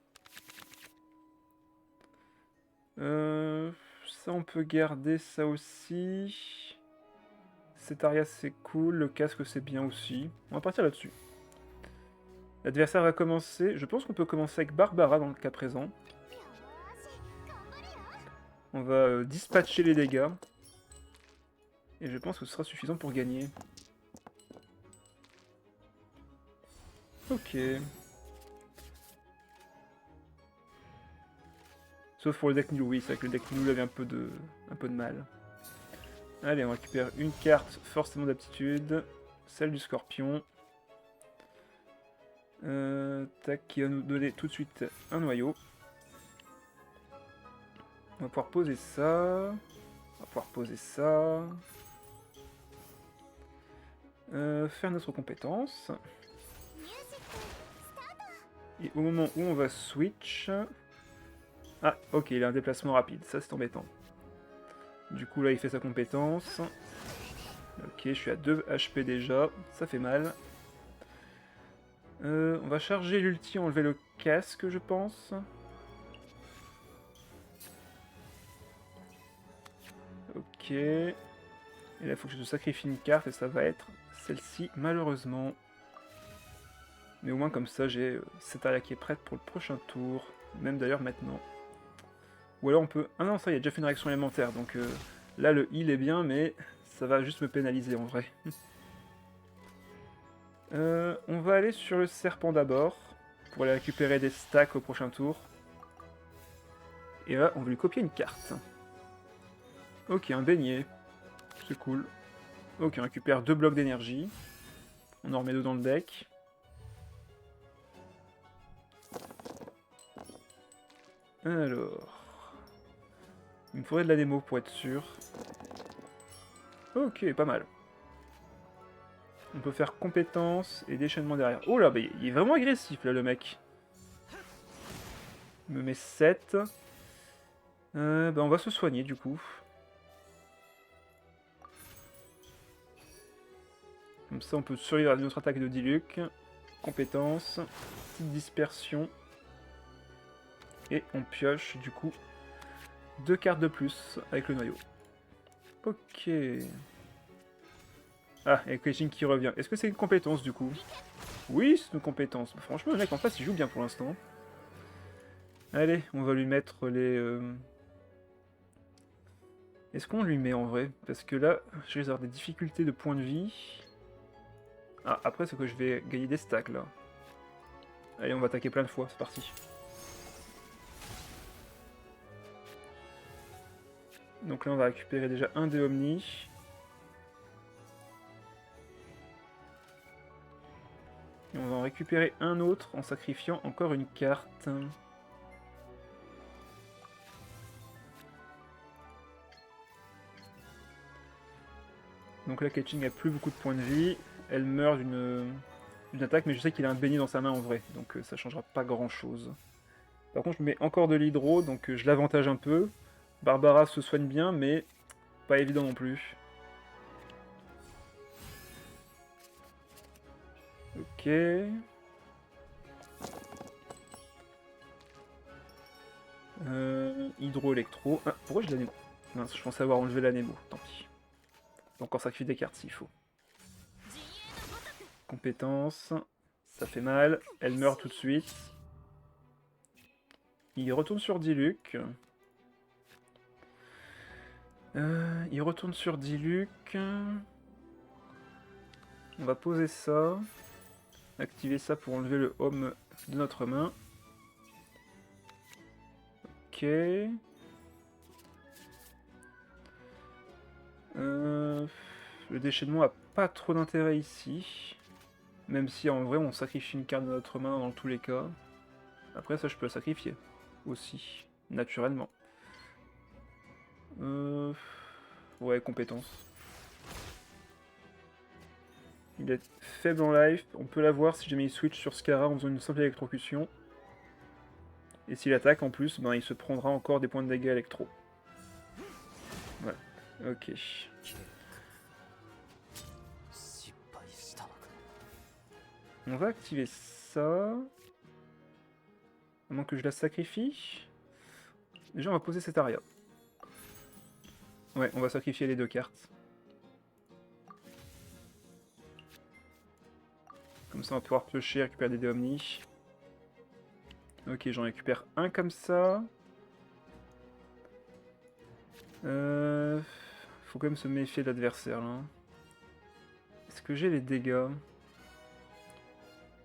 Ça, on peut garder ça aussi. Cet aria, c'est cool. Le casque, c'est bien aussi. On va partir là-dessus. L'adversaire va commencer. Je pense qu'on peut commencer avec Barbara dans le cas présent. On va dispatcher les dégâts. Et je pense que ce sera suffisant pour gagner. Ok. Sauf pour le deck Nilou, oui, c'est vrai que le deck Nilou avait un peu de mal. Allez, on récupère une carte forcément d'aptitude. Celle du scorpion. Tac, qui va nous donner tout de suite un noyau. On va pouvoir poser ça. On va pouvoir poser ça. Faire notre compétence. Et au moment où on va switch... Ah, ok, il a un déplacement rapide, ça c'est embêtant. Du coup là il fait sa compétence. Ok, je suis à 2 HP déjà, ça fait mal. On va charger l'ulti, enlever le casque je pense. Ok. Et là il faut que je sacrifie une carte et ça va être celle-ci malheureusement. Mais au moins comme ça j'ai cette aria qui est prête pour le prochain tour. Même d'ailleurs maintenant. Ou alors on peut... Ah non, ça, il a déjà fait une réaction élémentaire, donc là le heal est bien, mais ça va juste me pénaliser en vrai. On va aller sur le serpent d'abord, pour aller récupérer des stacks au prochain tour. Et là, on va lui copier une carte. Ok, un beignet. C'est cool. Ok, on récupère 2 blocs d'énergie. On en remet 2 dans le deck. Alors... Il me faudrait de la démo pour être sûr. Ok, pas mal. On peut faire compétences et déchaînement derrière. Oh là, bah, il est vraiment agressif là le mec. Il me met 7. Bah, on va se soigner du coup. Comme ça on peut survivre à notre attaque de Diluc. Compétences. Petite dispersion. Et on pioche du coup 2 cartes de plus avec le noyau. Ok. Ah, et Keijin qui revient. Est-ce que c'est une compétence du coup? Oui, c'est une compétence. Franchement, le mec en face il joue bien pour l'instant. Allez, on va lui mettre les... Est-ce qu'on lui met en vrai? Parce que là, je risque d'avoir des difficultés de points de vie. Ah, après, c'est que je vais gagner des stacks là. Allez, on va attaquer plein de fois, c'est parti. Donc là, on va récupérer déjà un des Omnis. Et on va en récupérer un autre en sacrifiant encore une carte. Donc là, Keijin n'a plus beaucoup de points de vie. Elle meurt d'une attaque, mais je sais qu'il a un béni dans sa main en vrai, donc ça changera pas grand chose. Par contre, je mets encore de l'hydro, donc je l'avantage un peu. Barbara se soigne bien, mais pas évident non plus. Ok. Hydro-électro. Ah, pourquoi je l'anémo? Mince, je pensais avoir enlevé l'anémo, tant pis. Donc encore sacrifier des cartes s'il faut. Compétence. Ça fait mal. Elle meurt tout de suite. Il retourne sur Diluc. Il retourne sur Diluc. On va poser ça. Activer ça pour enlever le home de notre main. Ok. Le déchaînement a pas trop d'intérêt ici. Même si en vrai on sacrifie une carte de notre main dans tous les cas. Après ça je peux la sacrifier aussi, naturellement. Ouais, compétence. Il est faible en life, on peut l'avoir si jamais il switch sur Scara en faisant une simple électrocution. Et s'il attaque en plus, ben, il se prendra encore des points de dégâts électro. Voilà, ok. On va activer ça. À moins que je la sacrifie. Déjà on va poser cet aria. Ouais, on va sacrifier les 2 cartes. Comme ça on va pouvoir piocher, récupérer des dés omnis. Ok, j'en récupère un comme ça. Faut quand même se méfier de l'adversaire là. Est-ce que j'ai les dégâts?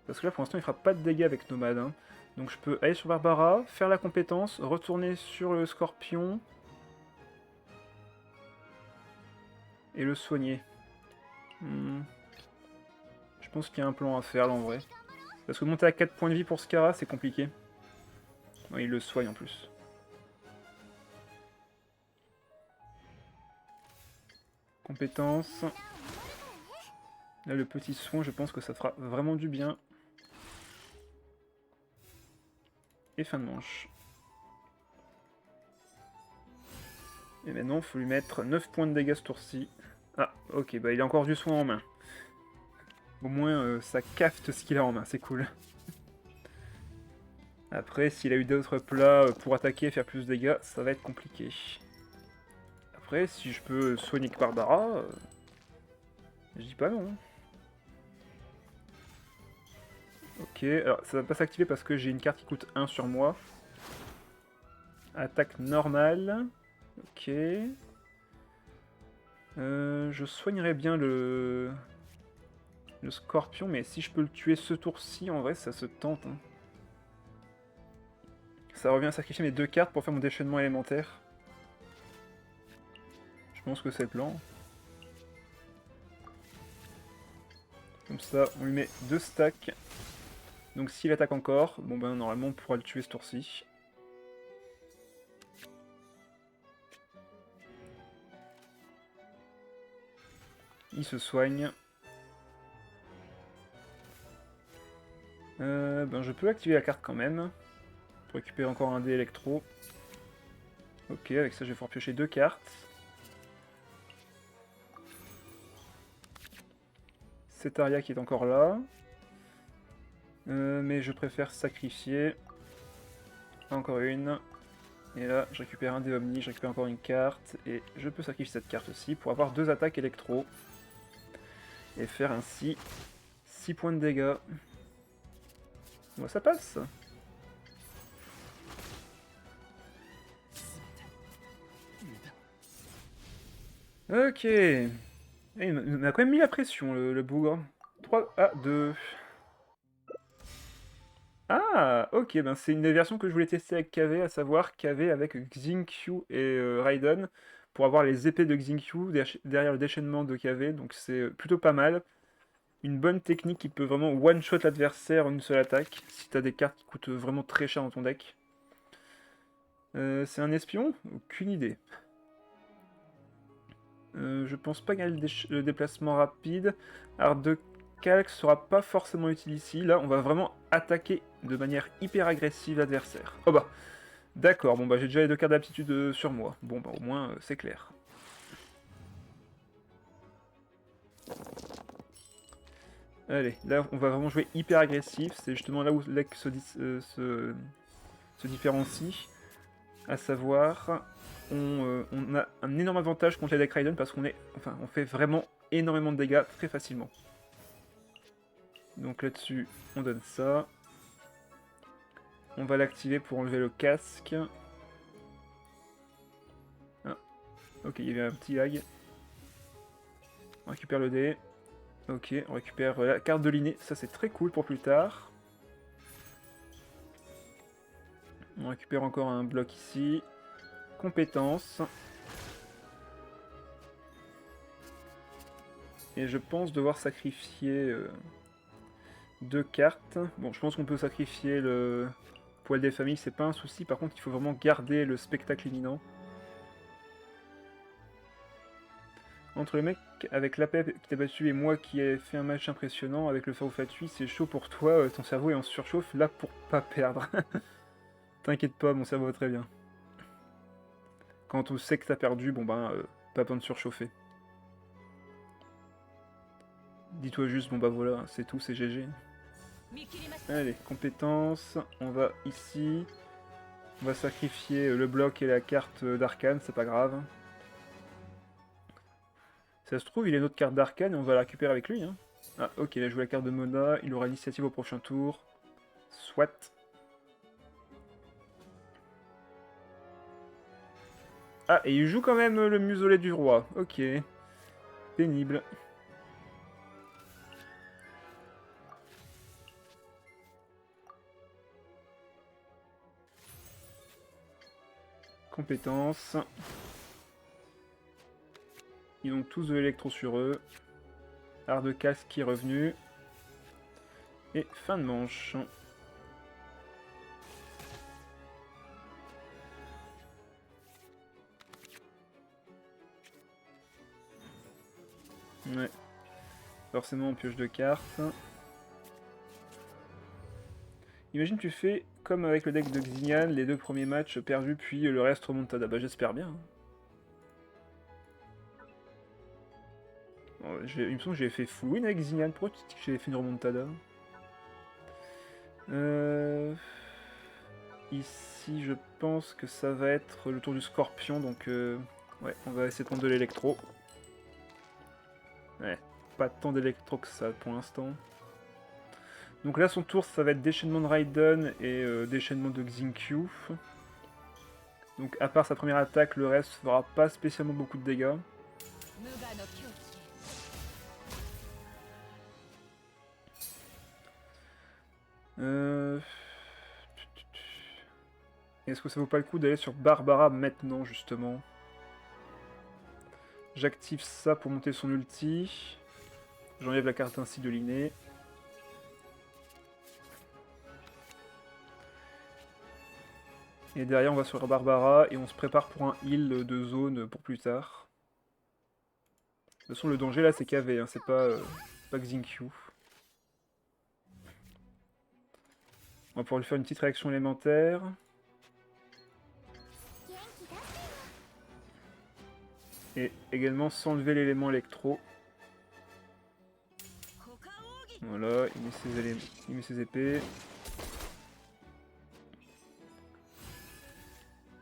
Parce que là pour l'instant il fera pas de dégâts avec Nomade. Hein. Donc je peux aller sur Barbara, faire la compétence, retourner sur le Scorpion. Et le soigner. Je pense qu'il y a un plan à faire là en vrai. Parce que monter à 4 points de vie pour Scara c'est compliqué. Ouais, il le soigne en plus. Compétence. Là le petit soin je pense que ça fera vraiment du bien. Et fin de manche. Et maintenant, il faut lui mettre 9 points de dégâts ce tour-ci. Ah, ok, bah il a encore du soin en main. Au moins, ça cafte ce qu'il a en main, c'est cool. Après, s'il a eu d'autres plats pour attaquer et faire plus de dégâts, ça va être compliqué. Après, si je peux soigner que Barbara, je dis pas non. Ok, alors ça va pas s'activer parce que j'ai une carte qui coûte 1 sur moi. Attaque normale. Ok. Je soignerais bien le Scorpion, mais si je peux le tuer ce tour-ci, en vrai, ça se tente. Hein. Ça revient à sacrifier mes 2 cartes pour faire mon déchaînement élémentaire. Je pense que c'est le plan. Comme ça, on lui met 2 stacks. Donc s'il attaque encore, bon ben normalement on pourra le tuer ce tour-ci. Il se soigne. Ben je peux activer la carte quand même. Pour récupérer encore un dé électro. Ok, avec ça je vais pouvoir piocher 2 cartes. C'est Aria qui est encore là. Mais je préfère sacrifier. Encore une. Et là, je récupère un dé Omni, je récupère encore une carte. Et je peux sacrifier cette carte aussi pour avoir 2 attaques électro. Et faire ainsi 6 points de dégâts. Bon, ça passe. Ok. Il m'a quand même mis la pression, le bougre. 3 à 2. Ah, ok, ben c'est une des versions que je voulais tester avec KV, à savoir KV avec Xingqiu et Raiden, pour avoir les épées de Xingqiu derrière le déchaînement de KV, donc c'est plutôt pas mal. Une bonne technique qui peut vraiment one-shot l'adversaire en une seule attaque, si t'as des cartes qui coûtent vraiment très cher dans ton deck. C'est un espion? Aucune idée. Je pense pas qu'il y ait le déplacement rapide. Art de calque sera pas forcément utile ici. Là, on va vraiment attaquer de manière hyper agressive l'adversaire. Oh bah, d'accord, bon bah j'ai déjà les 2 cartes d'aptitude sur moi. Bon bah au moins c'est clair. Allez, là on va vraiment jouer hyper agressif. C'est justement là où le deck se différencie. À savoir, on a un énorme avantage contre les decks Raiden parce on fait vraiment énormément de dégâts très facilement. Donc là-dessus, on donne ça. On va l'activer pour enlever le casque. Ah, ok, il y avait un petit lag. On récupère le dé. Ok, on récupère la carte de l'inné. Ça, c'est très cool pour plus tard. On récupère encore un bloc ici. Compétences. Et je pense devoir sacrifier 2 cartes. Bon, je pense qu'on peut sacrifier le poil des familles, c'est pas un souci. Par contre, il faut vraiment garder le spectacle imminent. Entre le mec avec la PEP qui t'a battu et moi qui ai fait un match impressionnant avec le Fao Fatui, c'est chaud pour toi, ton cerveau est en surchauffe, là pour pas perdre. T'inquiète pas, mon cerveau va très bien. Quand on sait que t'as perdu, bon ben, pas besoin de surchauffer. Dis-toi juste, bon bah voilà, c'est tout, c'est GG. Allez, compétences, on va ici. On va sacrifier le bloc et la carte d'arcane, c'est pas grave. Ça se trouve, il a une autre carte d'arcane et on va la récupérer avec lui. Hein. Ah, ok, il a joué la carte de Mona, il aura l'initiative au prochain tour. Soit. Ah, et il joue quand même le muselet du roi. Ok. Pénible. Compétences. Ils ont tous de l'électro sur eux. Art de casque qui est revenu. Et fin de manche. Ouais. Forcément, on pioche 2 cartes. Imagine tu fais comme avec le deck de Xignan, les 2 premiers matchs perdus, puis le reste remontada. Bah j'espère bien. Hein. Bon, il me semble que j'ai fait full win avec Xignan. Pourquoi tu dis que j'ai fait une remontada? Ici, je pense que ça va être le tour du Scorpion, donc ouais, on va essayer de prendre de l'électro. Ouais, pas tant d'électro que ça pour l'instant. Donc là, son tour, ça va être déchaînement de Raiden et déchaînement de Xingqiu. Donc à part sa première attaque, le reste fera pas spécialement beaucoup de dégâts. Est-ce que ça vaut pas le coup d'aller sur Barbara maintenant, justement? J'active ça pour monter son ulti. J'enlève la carte ainsi de l'inné. Et derrière, on va sur Barbara et on se prépare pour un heal de zone pour plus tard. De toute façon, le danger là, c'est KV, hein, c'est pas Xingqiu. On va pouvoir lui faire une petite réaction élémentaire. Et également s'enlever l'élément électro. Voilà, il met ses épées.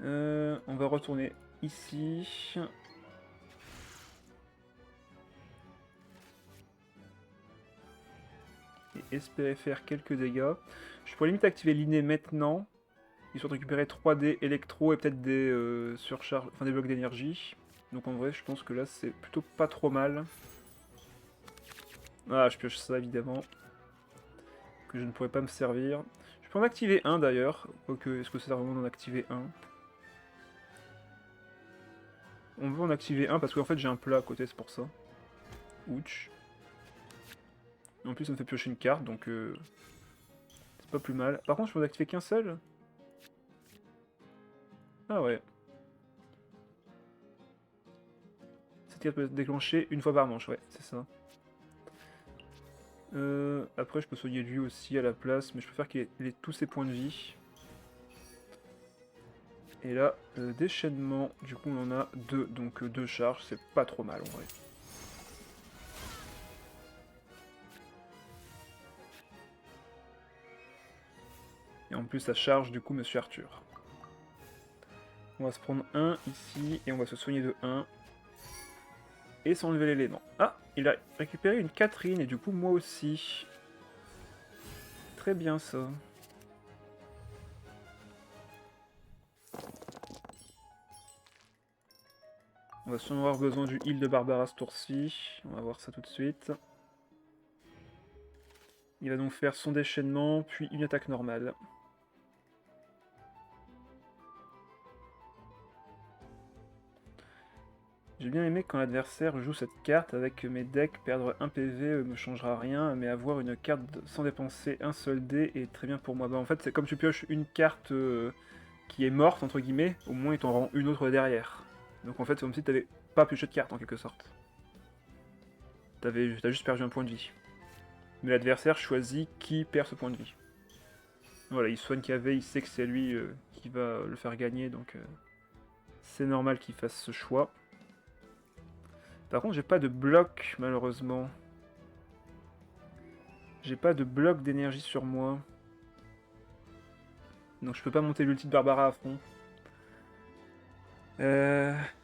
On va retourner ici. Et espérer faire quelques dégâts. Je pourrais limite activer l'inné maintenant. Histoire de récupérer 3D électro et peut-être des surcharges, enfin des blocs d'énergie. Donc en vrai, je pense que là, c'est plutôt pas trop mal. Ah, je pioche ça évidemment. Que je ne pourrais pas me servir. Je peux en activer un d'ailleurs. Quoique, est-ce que ça sert vraiment d'en activer un? On veut en activer un parce qu'en fait j'ai un plat à côté, c'est pour ça. Ouch. En plus ça me fait piocher une carte, donc c'est pas plus mal. Par contre je peux en activer qu'un seul? Ah ouais. Cette carte peut être déclenchée une fois par manche, ouais, c'est ça. Après je peux soigner lui aussi à la place, mais je préfère qu'il ait tous ses points de vie. Et là, déchaînement, du coup on en a deux, donc deux charges, c'est pas trop mal en vrai. Et en plus ça charge du coup Monsieur Arthur. On va se prendre un ici, et on va se soigner de 1. Et s'enlever l'élément. Ah, il a récupéré une Catherine, et du coup moi aussi. Très bien ça. On va sûrement avoir besoin du heal de Barbara ce tour-ci. On va voir ça tout de suite. Il va donc faire son déchaînement, puis une attaque normale. J'ai bien aimé quand l'adversaire joue cette carte avec mes decks, perdre 1 PV me changera rien, mais avoir une carte sans dépenser un seul dé est très bien pour moi. Bah en fait c'est comme tu pioches une carte qui est morte, entre guillemets, au moins il t'en rend une autre derrière. Donc en fait c'est comme si t'avais pas pioché de carte en quelque sorte. T'as juste perdu un point de vie. Mais l'adversaire choisit qui perd ce point de vie. Voilà, il soigne KV, il sait que c'est lui qui va le faire gagner, donc c'est normal qu'il fasse ce choix. Par contre, j'ai pas de bloc, malheureusement. J'ai pas de bloc d'énergie sur moi. Donc je peux pas monter l'ulti de Barbara à fond.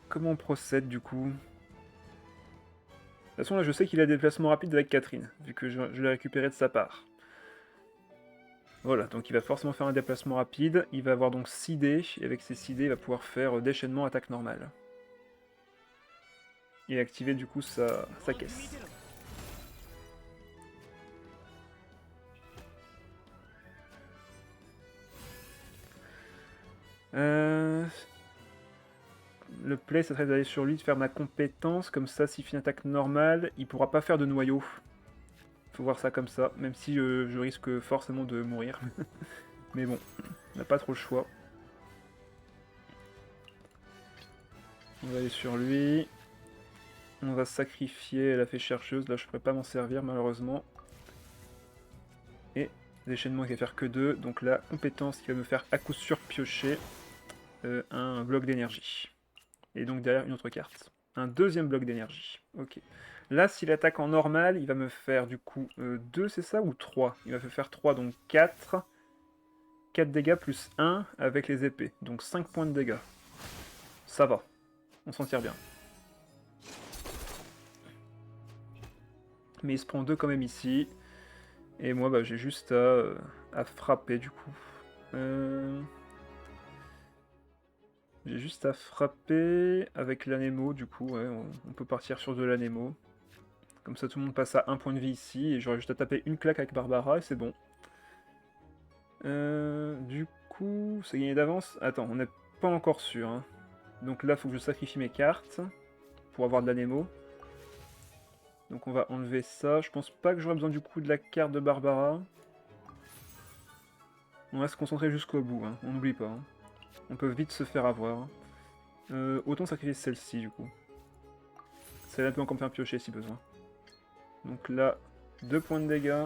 Comment on procède, du coup? De toute façon, là, je sais qu'il a des déplacements rapides avec Catherine, vu que je l'ai récupéré de sa part. Voilà, donc il va forcément faire un déplacement rapide. Il va avoir donc 6 dés, et avec ces 6 dés, il va pouvoir faire déchaînement, attaque normale. Et activer du coup sa caisse. Le play, ça serait d'aller sur lui, de faire ma compétence, comme ça, s'il fait une attaque normale, il pourra pas faire de noyau. Faut voir ça comme ça, même si je risque forcément de mourir. Mais bon, on n'a pas trop le choix. On va aller sur lui. On va sacrifier la fée chercheuse, là je pourrais pas m'en servir malheureusement. Et déchaînement qui va faire que 2, donc la compétence qui va me faire à coup sûr piocher un bloc d'énergie. Et donc derrière une autre carte. Un deuxième bloc d'énergie. Ok. Là, s'il attaque en normal, il va me faire du coup 2, c'est ça, ou 3? Il va me faire 3, donc 4. 4 dégâts plus 1 avec les épées. Donc 5 points de dégâts. Ça va. On s'en tire bien. Mais il se prend 2 quand même ici. Et moi, bah, j'ai juste à frapper du coup. J'ai juste à frapper avec l'anémo du coup. Ouais, on peut partir sur de l'anémo. Comme ça, tout le monde passe à 1 point de vie ici. Et j'aurai juste à taper une claque avec Barbara et c'est bon. Du coup, c'est gagné d'avance. Attends, on n'est pas encore sûr. Hein. Donc là, il faut que je sacrifie mes cartes pour avoir de l'anémo. Donc on va enlever ça. Je pense pas que j'aurai besoin du coup de la carte de Barbara. On va se concentrer jusqu'au bout, hein. On n'oublie pas. Hein. On peut vite se faire avoir. Autant sacrifier celle-ci du coup. Ça peut encore me faire piocher si besoin. Donc là, 2 points de dégâts.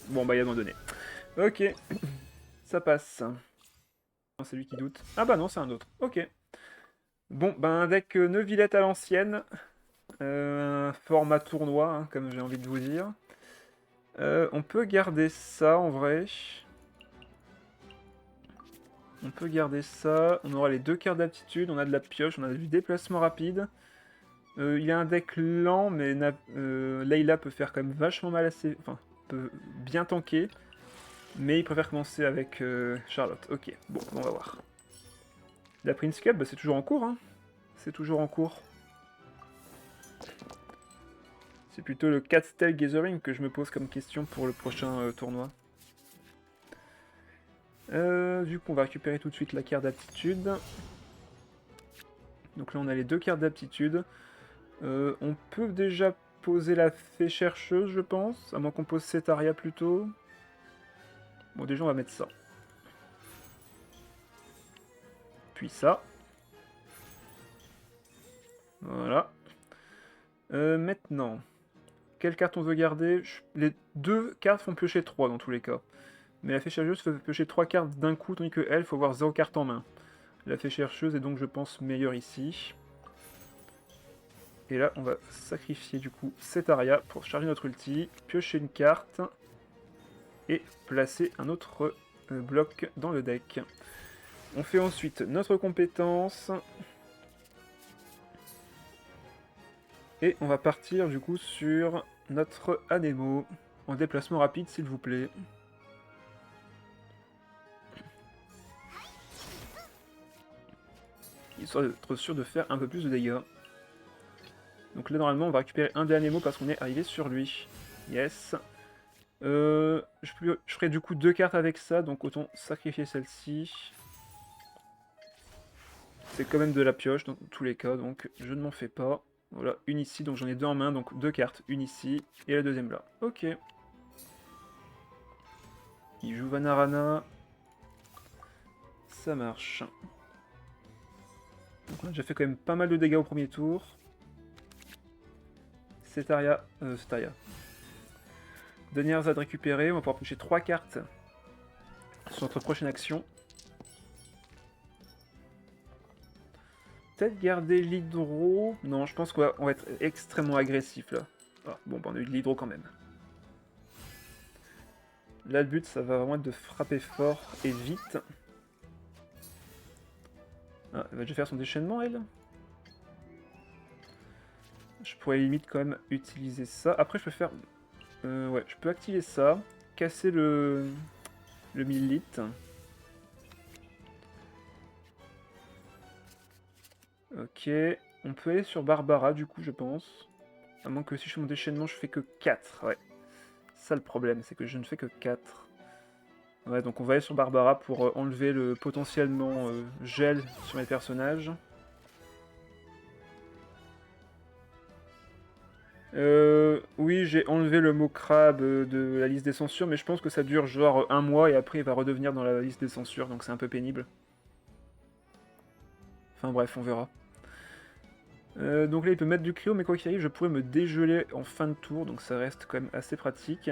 Bon bah il a abandonné. Ok, ça passe. C'est lui qui doute. Ah bah non, c'est un autre. Ok. Bon, bah un deck Neuvillette à l'ancienne. Format tournoi, hein, comme j'ai envie de vous dire. On peut garder ça en vrai. On peut garder ça. On aura les 2 cartes d'aptitude. On a de la pioche, on a du déplacement rapide. Il y a un deck lent, mais Layla peut faire quand même vachement mal à ses... Enfin, peut bien tanker. Mais il préfère commencer avec Charlotte. Ok, bon, on va voir. La Prince Cup, bah, c'est toujours en cours. Hein. C'est toujours en cours. C'est plutôt le Castle Gathering que je me pose comme question pour le prochain tournoi. Du coup, on va récupérer tout de suite la carte d'aptitude. Donc là, on a les 2 cartes d'aptitude. On peut déjà poser la fée chercheuse, je pense. À moins qu'on pose Cetaria plutôt. Bon, déjà, on va mettre ça. Puis ça. Voilà. Maintenant, quelle carte on veut garder? Les 2 cartes font piocher 3 dans tous les cas. Mais la fée chercheuse fait piocher 3 cartes d'un coup, tandis que elle, il faut avoir 0 carte en main. La fée chercheuse est donc, je pense, meilleure ici. Et là, on va sacrifier du coup cet aria pour charger notre ulti, piocher une carte et placer un autre bloc dans le deck. On fait ensuite notre compétence. Et on va partir du coup sur notre Anemo en déplacement rapide, s'il vous plaît. Histoire d'être sûr de faire un peu plus de dégâts. Donc là, normalement, on va récupérer un des Anemo parce qu'on est arrivé sur lui. Yes. Je ferai du coup 2 cartes avec ça, donc autant sacrifier celle-ci. C'est quand même de la pioche dans tous les cas, donc je ne m'en fais pas. Voilà, une ici, donc j'en ai 2 en main, donc 2 cartes. Une ici, et la deuxième là. Ok. Il joue Vanarana. Ça marche. Donc on a déjà fait quand même pas mal de dégâts au premier tour. Cetaria. Dernière ZAD récupérée, on va pouvoir piocher 3 cartes sur notre prochaine action. Peut-être garder l'hydro. Non, je pense qu'on va être extrêmement agressif là. Ah, bon, bah, on a eu de l'hydro quand même. Là, le but, ça va vraiment être de frapper fort et vite. Ah, elle va déjà faire son déchaînement, elle. Je pourrais limite quand même utiliser ça. Après, je peux faire... ouais, je peux activer ça. Casser le 1000 litres. Ok. On peut aller sur Barbara, du coup, je pense. À moins que si je fais mon déchaînement, je fais que 4. Ouais. Ça, le problème, c'est que je ne fais que 4. Ouais, donc on va aller sur Barbara pour enlever le potentiellement gel sur mes personnages. Oui, j'ai enlevé le mot crabe de la liste des censures, mais je pense que ça dure genre 1 mois et après il va redevenir dans la liste des censures, donc c'est un peu pénible. Enfin bref, on verra. Donc là il peut mettre du cryo, mais quoi qu'il arrive, je pourrais me dégeler en fin de tour, donc ça reste quand même assez pratique.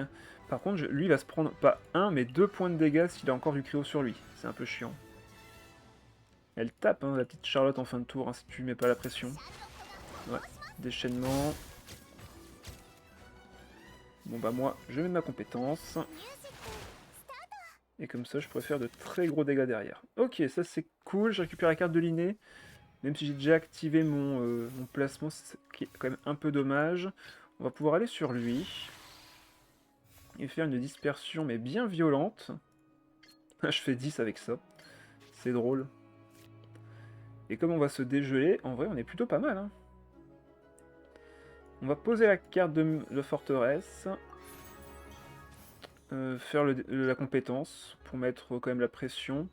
Par contre, lui il va se prendre pas 1, mais 2 points de dégâts s'il a encore du cryo sur lui. C'est un peu chiant. Elle tape, hein, la petite Charlotte en fin de tour, hein, si tu mets pas la pression. Ouais, déchaînement. Bon bah moi, je mets ma compétence. Et comme ça, je pourrais faire de très gros dégâts derrière. Ok, ça c'est cool, je récupère la carte de l'inné. Même si j'ai déjà activé mon placement, ce qui est quand même un peu dommage. On va pouvoir aller sur lui. Et faire une dispersion, mais bien violente. Je fais 10 avec ça. C'est drôle. Et comme on va se dégeler, en vrai, on est plutôt pas mal. Hein. On va poser la carte de forteresse. Faire la compétence pour mettre quand même la pression.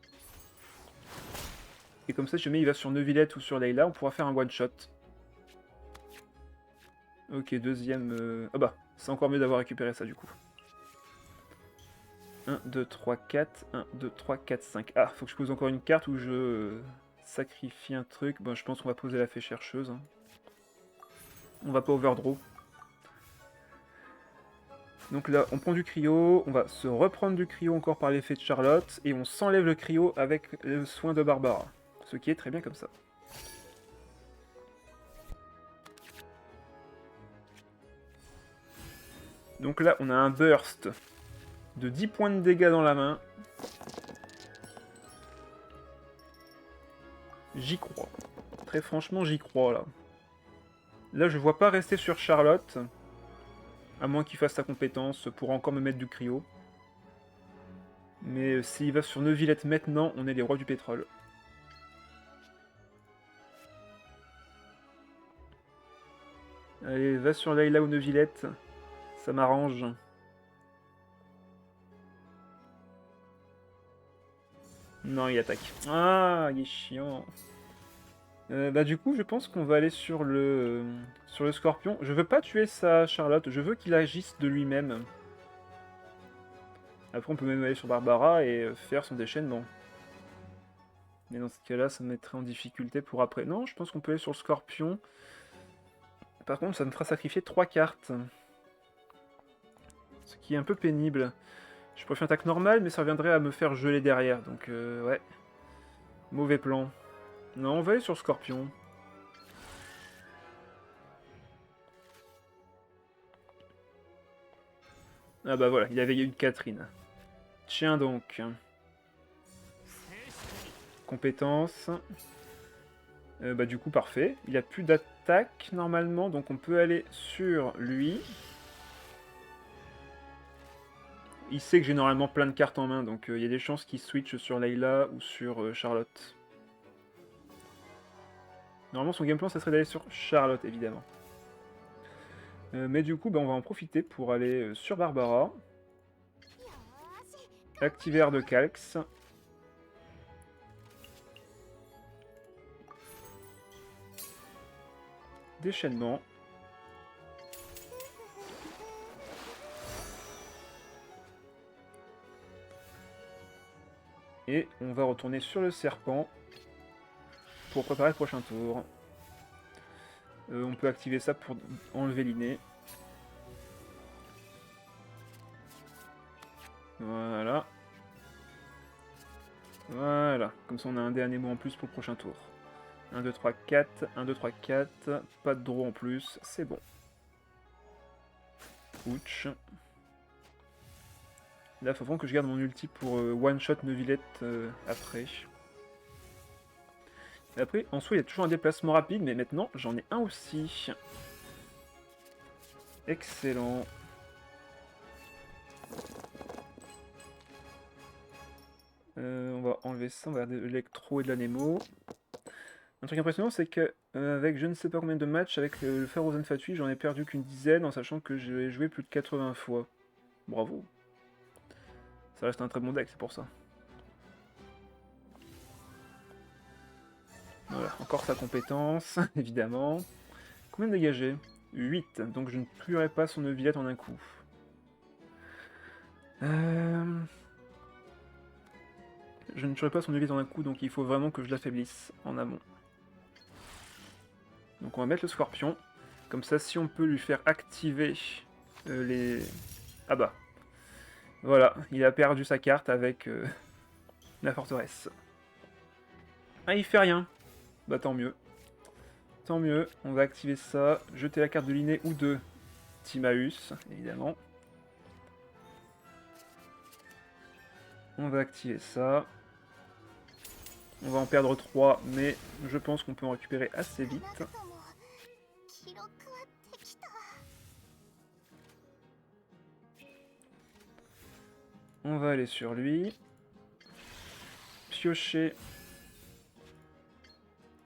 Et comme ça, si jamais il va sur Neuvillette ou sur Layla, on pourra faire un one-shot. Ok, deuxième... Ah bah, c'est encore mieux d'avoir récupéré ça du coup. 1, 2, 3, 4. 1, 2, 3, 4, 5. Ah, faut que je pose encore une carte où je sacrifie un truc. Bon, je pense qu'on va poser la fée chercheuse. Hein. On va pas overdraw. Donc là, on prend du cryo, on va se reprendre du cryo encore par l'effet de Charlotte, et on s'enlève le cryo avec le soin de Barbara. Ce qui est très bien comme ça. Donc là, on a un burst de 10 points de dégâts dans la main. J'y crois. Très franchement, j'y crois, là. Là, je vois pas rester sur Charlotte. À moins qu'il fasse sa compétence pour encore me mettre du cryo. Mais s'il va sur Neuvillette maintenant, on est les rois du pétrole. Allez, va sur Layla ou Neuvillette. Ça m'arrange. Non, il attaque. Ah, il est chiant. Bah du coup, je pense qu'on va aller sur le scorpion. Je veux pas tuer sa Charlotte, je veux qu'il agisse de lui-même. Après, on peut même aller sur Barbara et faire son déchaînement. Mais dans ce cas-là, ça me mettrait en difficulté pour après. Non, je pense qu'on peut aller sur le scorpion. Par contre, ça me fera sacrifier 3 cartes. Ce qui est un peu pénible. Je pourrais faire une attaque normale, mais ça reviendrait à me faire geler derrière. Donc, ouais. Mauvais plan. Non, on va aller sur Scorpion. Ah bah voilà, il avait une Catherine. Tiens donc. Compétence. Bah du coup, parfait. Il a plus d'attaque, normalement, donc on peut aller sur lui. Il sait que j'ai normalement plein de cartes en main, donc il y a des chances qu'il switch sur Layla ou sur Charlotte. Normalement, son game plan, ça serait d'aller sur Charlotte, évidemment. Mais du coup, bah, on va en profiter pour aller sur Barbara. Activer Air de Calx. Déchaînement. Et on va retourner sur le serpent pour préparer le prochain tour. On peut activer ça pour enlever l'inné. Voilà. Voilà. Comme ça on a un dernier mot en plus pour le prochain tour. 1, 2, 3, 4. 1, 2, 3, 4. Pas de draw en plus. C'est bon. Ouch. Là, il faut vraiment que je garde mon ulti pour one-shot Neuvillette après. Et après, en soi, il y a toujours un déplacement rapide, mais maintenant, j'en ai un aussi. Excellent. On va enlever ça, on va garder l'électro et de l'anémo. Un truc impressionnant, c'est que avec je ne sais pas combien de matchs, avec le Pharozen Fatui, j'en ai perdu qu'une dizaine, en sachant que j'ai joué plus de 80 fois. Bravo. Ça reste un très bon deck, c'est pour ça. Voilà, encore sa compétence, évidemment. Combien de dégâts j'ai 8, donc je ne tuerai pas son Neuvillette en un coup. Je ne tuerai pas son Neuvillette en un coup, donc il faut vraiment que je l'affaiblisse en amont. Donc on va mettre le Scorpion. Comme ça, si on peut lui faire activer les... Ah bah. Voilà, il a perdu sa carte avec la forteresse. Ah, il fait rien. Bah tant mieux. Tant mieux, on va activer ça, jeter la carte de l'inné ou de Timaeus, évidemment. On va activer ça. On va en perdre 3, mais je pense qu'on peut en récupérer assez vite. On va aller sur lui. Piocher.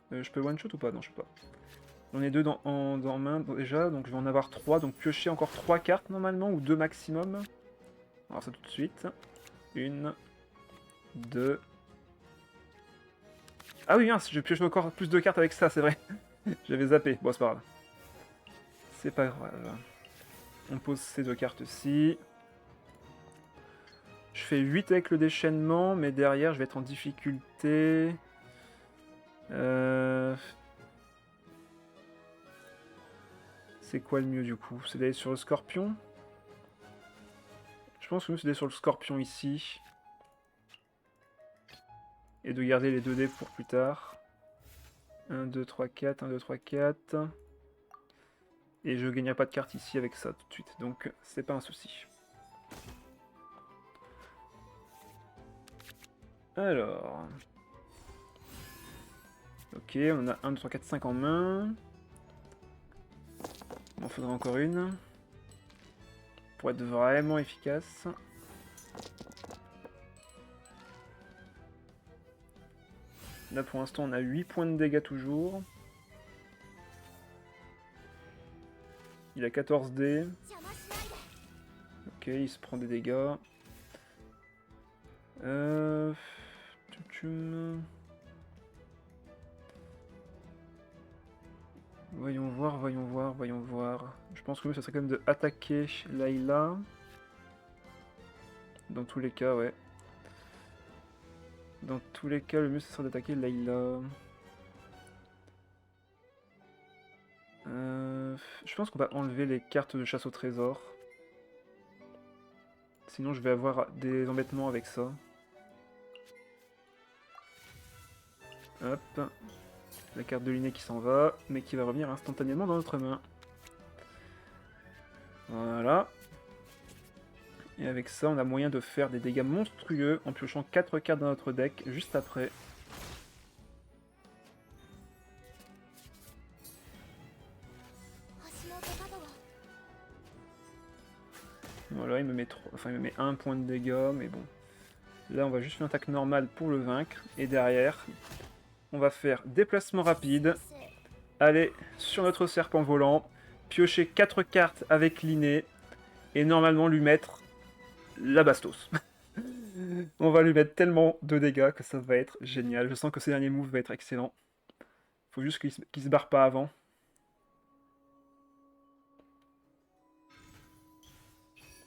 Je peux one-shot ou pas? Non, je peux pas. J'en ai 2 dans main déjà, donc je vais en avoir 3. Donc piocher encore 3 cartes normalement, ou 2 maximum. Alors ça tout de suite. 1, 2. Ah oui, mince, je pioche encore plus de cartes avec ça, c'est vrai. J'avais zappé. Bon, c'est pas grave. C'est pas grave. On pose ces 2 cartes-ci. Je fais 8 avec le déchaînement, mais derrière je vais être en difficulté. C'est quoi le mieux du coup? C'est d'aller sur le scorpion? Je pense que c'est d'aller sur le scorpion ici. Et de garder les 2 dés pour plus tard. 1, 2, 3, 4, 1, 2, 3, 4. Et je gagnerai pas de carte ici avec ça tout de suite, donc c'est pas un souci. Alors... Ok, on a 1, 2, 3, 4, 5 en main. Il m'en faudra encore une. Pour être vraiment efficace. Là pour l'instant on a 8 points de dégâts toujours. Il a 14 dés. Ok, il se prend des dégâts. Voyons voir, voyons voir, voyons voir. Je pense que ça serait quand même de attaquer Layla. Dans tous les cas, ouais. Dans tous les cas, le mieux ce serait d'attaquer Layla. Je pense qu'on va enlever les cartes de chasse au trésor. Sinon je vais avoir des embêtements avec ça. Hop. La carte de l'inné qui s'en va, mais qui va revenir instantanément dans notre main. Voilà. Et avec ça, on a moyen de faire des dégâts monstrueux en piochant 4 cartes dans notre deck juste après. Voilà, il me met 3... enfin, il me met 1 point de dégâts, mais bon. Là, on va juste faire une attaque normale pour le vaincre. Et derrière, on va faire déplacement rapide. Aller sur notre serpent volant. Piocher 4 cartes avec l'inné. Et normalement lui mettre la bastos. On va lui mettre tellement de dégâts que ça va être génial. Je sens que ce dernier move va être excellent. Faut juste qu'il se barre pas avant.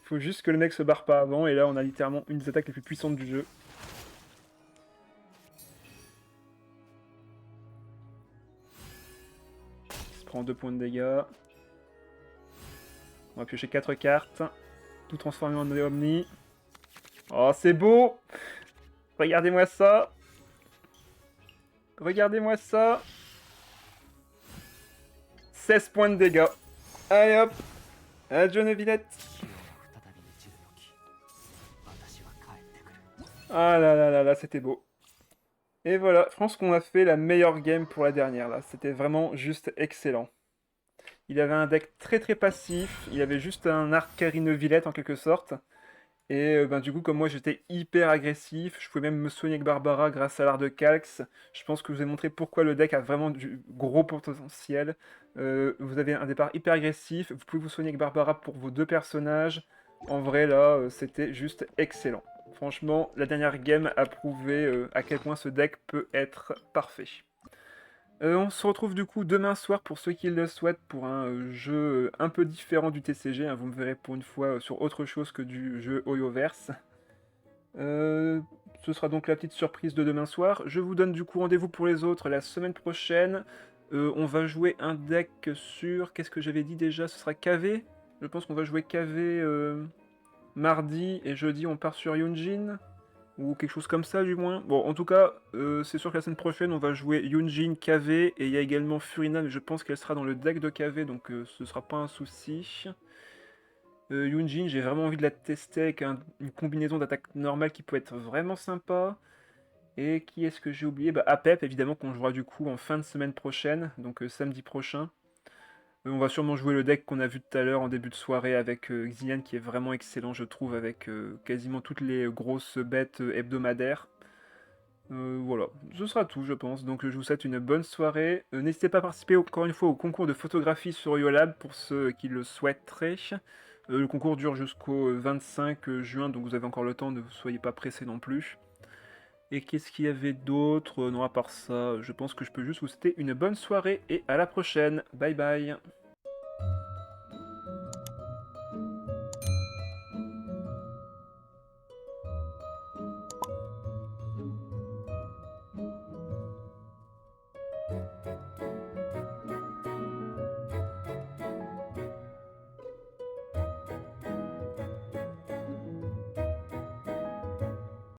Faut juste que le mec se barre pas avant, et là on a littéralement une des attaques les plus puissantes du jeu. Il se prend 2 points de dégâts. On va piocher 4 cartes. Tout transformer en Omni. Oh, c'est beau! Regardez-moi ça! Regardez-moi ça! 16 points de dégâts. Allez hop! Adieu Neuvillette! Ah là là là là, c'était beau. Et voilà, je pense qu'on a fait la meilleure game pour la dernière là. C'était vraiment juste excellent. Il avait un deck très très passif, il avait juste un arc carry Neuvillette en quelque sorte. Et ben, du coup, comme moi j'étais hyper agressif, je pouvais même me soigner avec Barbara grâce à l'art de Calx. Je pense que je vous ai montré pourquoi le deck a vraiment du gros potentiel. Vous avez un départ hyper agressif, vous pouvez vous soigner avec Barbara pour vos 2 personnages. En vrai, là, c'était juste excellent. Franchement, la dernière game a prouvé à quel point ce deck peut être parfait. On se retrouve du coup demain soir pour ceux qui le souhaitent pour un jeu un peu différent du TCG. Hein. Vous me verrez pour une fois sur autre chose que du jeu Oyoverse. Ce sera donc la petite surprise de demain soir. Je vous donne du coup rendez-vous pour les autres la semaine prochaine. On va jouer un deck sur... Qu'est-ce que j'avais dit déjà? Ce sera KV. Je pense qu'on va jouer KV mardi et jeudi on part sur Yunjin. Ou quelque chose comme ça du moins. Bon, en tout cas, c'est sûr que la semaine prochaine, on va jouer Yunjin, KV, et il y a également Furina, mais je pense qu'elle sera dans le deck de KV, donc ce sera pas un souci. Yunjin, j'ai vraiment envie de la tester avec une combinaison d'attaque normale qui peut être vraiment sympa. Et qui est-ce que j'ai oublié? Bah, Apep, évidemment, qu'on jouera du coup en fin de semaine prochaine, donc samedi prochain. On va sûrement jouer le deck qu'on a vu tout à l'heure en début de soirée avec Xian qui est vraiment excellent je trouve avec quasiment toutes les grosses bêtes hebdomadaires. Voilà, ce sera tout je pense, donc je vous souhaite une bonne soirée. N'hésitez pas à participer encore une fois au concours de photographie sur YoLab pour ceux qui le souhaiteraient. Le concours dure jusqu'au 25 juin, donc vous avez encore le temps, ne soyez pas pressés non plus. Et qu'est-ce qu'il y avait d'autre? Non, à part ça, je pense que je peux juste vous souhaiter une bonne soirée et à la prochaine. Bye bye.